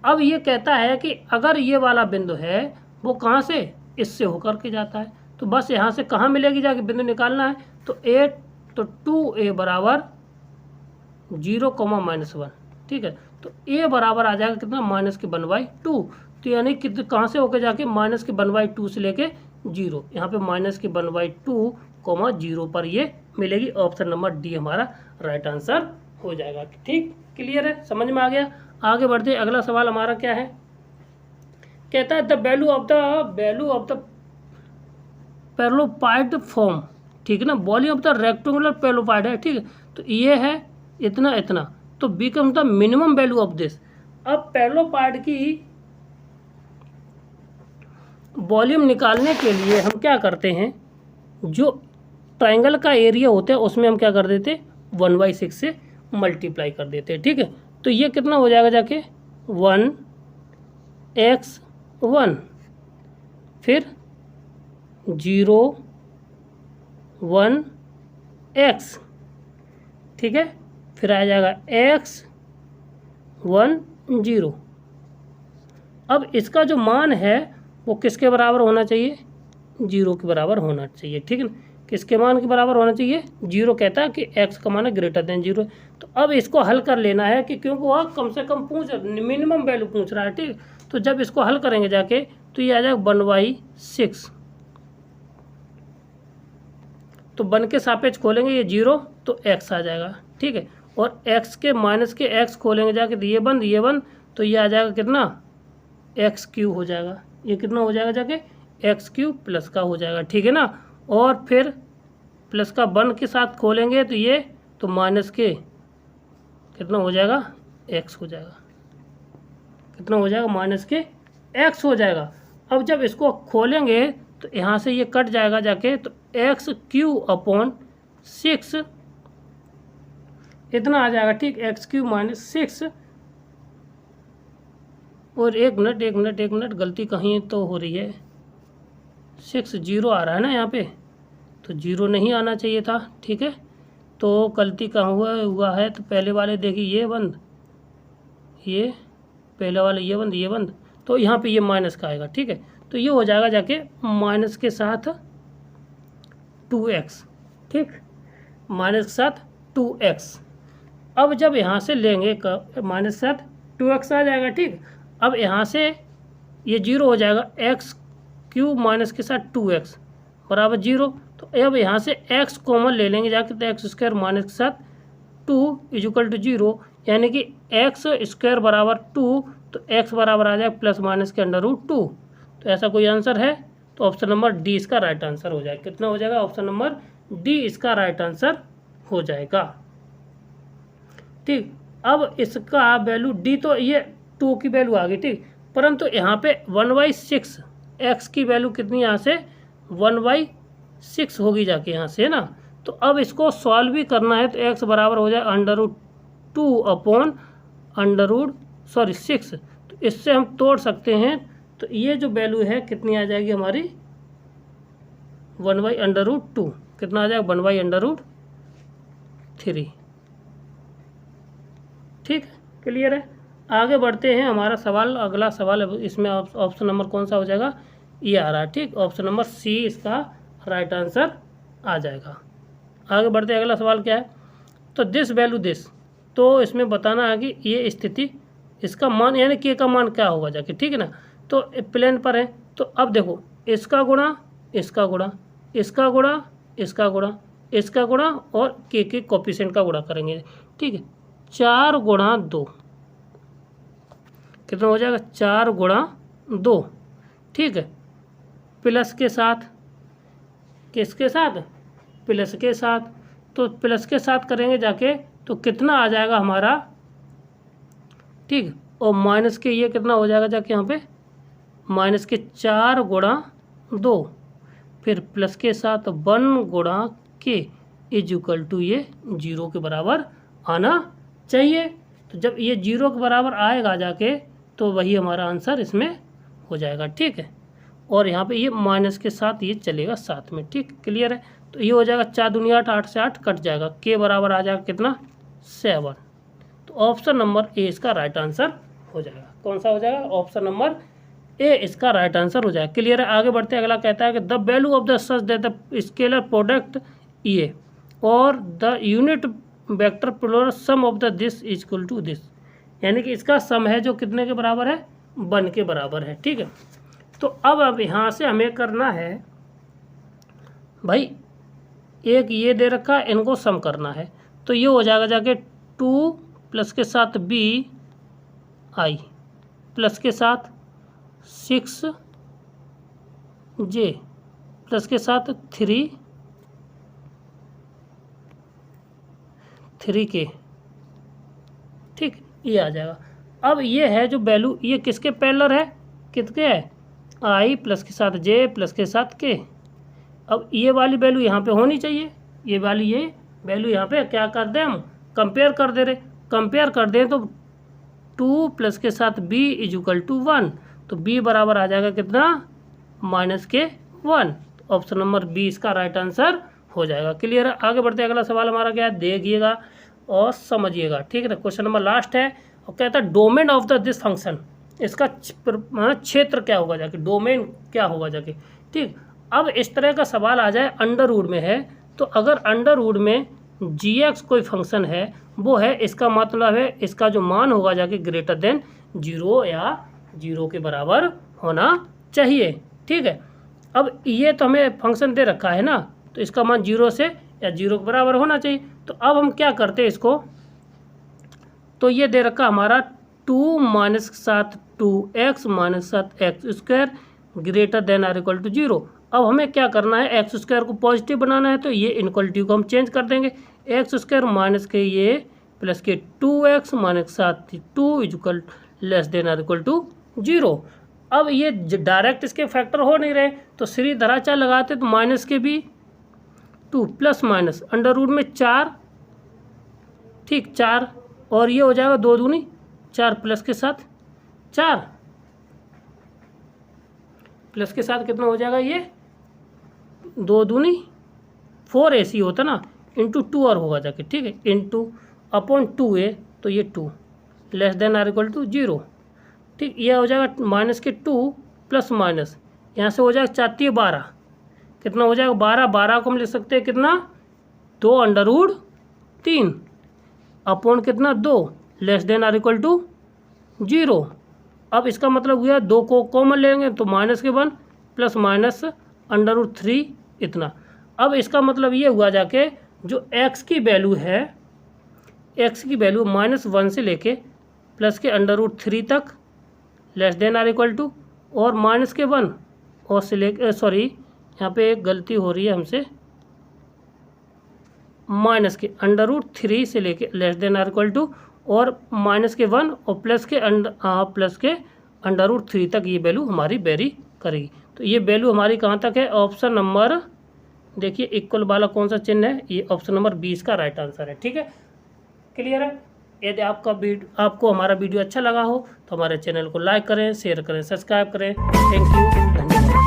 अब ये कहता है कि अगर ये वाला बिंदु है वो कहाँ से, इससे होकर के जाता है, तो बस यहाँ से कहाँ मिलेगी जाके बिंदु निकालना है, तो 2a बराबर 0,-1, ठीक है। तो a बराबर आ जाएगा कितना, -1/2। तो यानी कितने कहाँ से होकर जाके -1/2 से लेके 0, यहाँ पे -1/2, 0 पर ये मिलेगी। ऑप्शन नंबर डी हमारा राइट आंसर हो जाएगा। ठीक, क्लियर है, समझ में आ गया। आगे बढ़ते, अगला सवाल हमारा क्या है, कहता है the value of the parallelepiped form, ठीक है ना, volume of the rectangular parallelepiped है, ठीक है। तो ये है इतना इतना, तो become the minimum value of this. अब पैरेललोपाइड की वॉल्यूम निकालने के लिए हम क्या करते हैं, जो ट्राइंगल का एरिया होता है उसमें हम क्या कर देते, 1/6 से मल्टीप्लाई कर देते हैं, ठीक है। तो ये कितना हो जाएगा जाके 1x1, फिर 0 1x, ठीक है, फिर आ जाएगा x1 0। अब इसका जो मान है वो किसके बराबर होना चाहिए, 0 के बराबर होना चाहिए, ठीक है ना। किसके मान के बराबर होना चाहिए, 0 कहता है कि x का मान है ग्रेटर देन 0। तो अब इसको हल कर लेना है कि क्योंकि वह कम से कम मिनिमम वैल्यू पूछ रहा है, ठीक। तो जब इसको हल करेंगे जाके तो ये आ जाएगा 1/6, तो 1 के सापेक्ष खोलेंगे ये 0 तो x आ जाएगा, ठीक है। और x के माइनस के x खोलेंगे जाके तो ये बंद, तो ये आ जाएगा कितना, x³ हो जाएगा। ये कितना हो जाएगा जाके, x³ प्लस का हो जाएगा, ठीक है ना। और फिर प्लस का 1 के साथ खोलेंगे तो ये, तो माइनस के कितना हो जाएगा, x हो जाएगा, कितना हो जाएगा, माइनस के x हो जाएगा। अब जब इसको खोलेंगे तो यहाँ से ये कट जाएगा जाके, तो x³/6 इतना आ जाएगा, ठीक, x³ - 6। और एक मिनट गलती कहीं तो हो रही है, 6 0 आ रहा है ना यहाँ पे, तो 0 नहीं आना चाहिए था, ठीक है। तो गलती कहाँ हुआ है, तो पहले वाले देखिए ये बंद, ये पहले वाले ये बंद, तो यहाँ पे ये माइनस का आएगा, ठीक है। तो ये हो जाएगा जाके माइनस के साथ 2x, ठीक, माइनस के साथ 2x। अब जब यहाँ से लेंगे माइनस के साथ 2x आ जाएगा, ठीक। अब यहाँ से ये 0 हो जाएगा, x³ माइनस के साथ 2x बराबर 0। तो अब यहाँ से x कॉमन ले लेंगे जाके, तो x² माइनस के साथ 2 इज इक्वल टू 0, यानी कि x² बराबर 2, तो x बराबर आ जाएगा प्लस माइनस के √2। तो ऐसा कोई आंसर है, तो ऑप्शन नंबर डी इसका राइट आंसर हो जाएगा। कितना हो जाएगा, ऑप्शन नंबर डी इसका राइट आंसर हो जाएगा, ठीक। अब इसका वैल्यू डी, तो ये 2 की वैल्यू आ गई, ठीक, परंतु यहाँ पे 1/6 x की वैल्यू कितनी, यहाँ से 1/6 होगी जाके यहाँ से, है ना। तो अब इसको सॉल्व भी करना है, तो x बराबर हो जाए √2/6। तो इससे हम तोड़ सकते हैं, तो ये जो वैल्यू है कितनी आ जाएगी हमारी, 1/√2, कितना आ जाएगा, 1/√3, ठीक, क्लियर है। आगे बढ़ते हैं, हमारा सवाल, अगला सवाल, इसमें ऑप्शन नंबर कौन सा हो जाएगा, ये आ रहा है, ठीक, ऑप्शन नंबर सी इसका राइट आंसर आ जाएगा। आगे बढ़ते हैं, अगला सवाल क्या है, तो दिस वैल्यू दिस, तो इसमें बताना है कि ये स्थिति, इसका मान यानी के का मान क्या होगा जाके, ठीक है ना। तो प्लेन पर है, तो अब देखो इसका गुणा इसका गुणा इसका गुणा इसका गुणा इसका गुणा और के कोफिशिएंट का गुणा करेंगे, ठीक है। 4 गुणा 2 कितना हो जाएगा, 4 गुणा 2, ठीक है, प्लस के साथ, किसके साथ, प्लस के साथ। तो प्लस के साथ करेंगे जाके तो कितना आ जाएगा हमारा, ठीक, और माइनस के ये कितना हो जाएगा जाके यहाँ पे माइनस के 4 गुणा 2, फिर प्लस के साथ 1 गुणा के इज इक्वल टू ये 0 के बराबर आना चाहिए। तो जब ये 0 के बराबर आएगा जाके तो वही हमारा आंसर इसमें हो जाएगा, ठीक है। और यहाँ पे ये माइनस के साथ ये चलेगा साथ में, ठीक, क्लियर है। तो ये हो जाएगा 4 दूनी 8, 8 से 8 कट जाएगा, के बराबर आ जाएगा कितना 7। तो ऑप्शन नंबर ए इसका राइट आंसर हो जाएगा। कौन सा हो जाएगा? ऑप्शन नंबर ए इसका राइट आंसर हो जाएगा, क्लियर है। आगे बढ़ते अगला कहता है कि the value of the such that the scalar product a और the unit vector plus sum of the this is equal to this, यानी कि इसका सम है जो कितने के बराबर है? 1 के बराबर है, ठीक है। तो अब यहाँ से हमें करना है भाई, एक ये दे रखा है, इनको सम करना है। तो ये हो जाएगा जाके 2 प्लस के साथ बी आई प्लस के साथ 6 जे प्लस के साथ 3 के, ठीक, ये आ जाएगा। अब ये है जो वैल्यू, ये किसके पैरेलल है? कितने है? आई प्लस के साथ जे प्लस के साथ के। अब ये वाली वैल्यू यहाँ पे होनी चाहिए, ये वैल्यू यहाँ पे क्या कर दें हम? कंपेयर कर दे रहे, कंपेयर कर दें तो 2 प्लस के साथ b इज इक्वल टू 1, तो b बराबर आ जाएगा कितना? माइनस के 1। ऑप्शन नंबर बी इसका राइट आंसर हो जाएगा, क्लियर है। आगे बढ़ते अगला सवाल हमारा क्या है, देखिएगा और समझिएगा, ठीक है। क्वेश्चन नंबर लास्ट है और कहता है domain of the this function, इसका क्षेत्र क्या होगा जाके, डोमेन क्या होगा जाके, ठीक। अब इस तरह का सवाल आ जाए अंडर रूट में है, तो अगर अंडर रूट में gx कोई फंक्शन है वो है, इसका मतलब है इसका जो मान होगा जाके ग्रेटर देन 0 या 0 के बराबर होना चाहिए, ठीक है। अब ये तो हमें फंक्शन दे रखा है ना, तो इसका मान 0 से या 0 के बराबर होना चाहिए। तो अब हम क्या करते हैं इसको, तो ये दे रखा हमारा 2 minus 7 2x minus 7 x square greater than or equal to 0। अब हमें क्या करना है, एक्स स्क्वायर को पॉजिटिव बनाना है, तो ये इनक्वलिटी को हम चेंज कर देंगे, एक्स स्क्वायर माइनस के ये प्लस के 2x minus 7 2 equal less than or equal to 0। अब ये डायरेक्ट इसके फैक्टर हो नहीं रहे, तो सीधी धराचार लगाते तो माइनस के भी 2 प्लस माइनस अंडर रूट में 4, ठीक 4, और ये हो जाएगा 2 दूनी 4 प्लस के साथ 4 प्लस के साथ कितना हो जाएगा, ये 2 दूनी 4 ऐसी होता ना, इंटू 2 और होगा जाके, ठीक है, इंटू अपॉन 2a, तो ये 2 less than or equal to 0, ठीक। ये हो जाएगा माइनस के 2 प्लस माइनस, यहाँ से हो जाएगा 4 3 12, कितना हो जाएगा 12, 12 को हम लिख सकते हैं कितना 2 अंडर रूट 3 अपॉन कितना 2 less than or equal to 0। अब इसका मतलब हुआ 2 को कॉमन लेंगे तो माइनस के 1 प्लस माइनस अंडर रूट 3 इतना। अब इसका मतलब ये हुआ जाके जो x की वैल्यू है, x की वैल्यू -1 से लेके प्लस के अंडर रूट 3 तक less than or equal to, और माइनस के 1 और से लेके सॉरी यहाँ पे एक गलती हो रही है हमसे, माइनस के अंडर रूट 3 से लेके less than or equal to और माइनस के 1 और प्लस के अंडर रूट 3 तक ये वैल्यू हमारी वेरी करेगी। तो ये वैल्यू हमारी कहाँ तक है, ऑप्शन नंबर देखिए इक्वल वाला कौन सा चिन्ह है, ये ऑप्शन नंबर 20 का राइट आंसर है, ठीक है, क्लियर है। यदि आपको हमारा वीडियो अच्छा लगा हो तो हमारे चैनल को लाइक करें, शेयर करें, सब्सक्राइब करें। थैंक यू, धन्यवाद।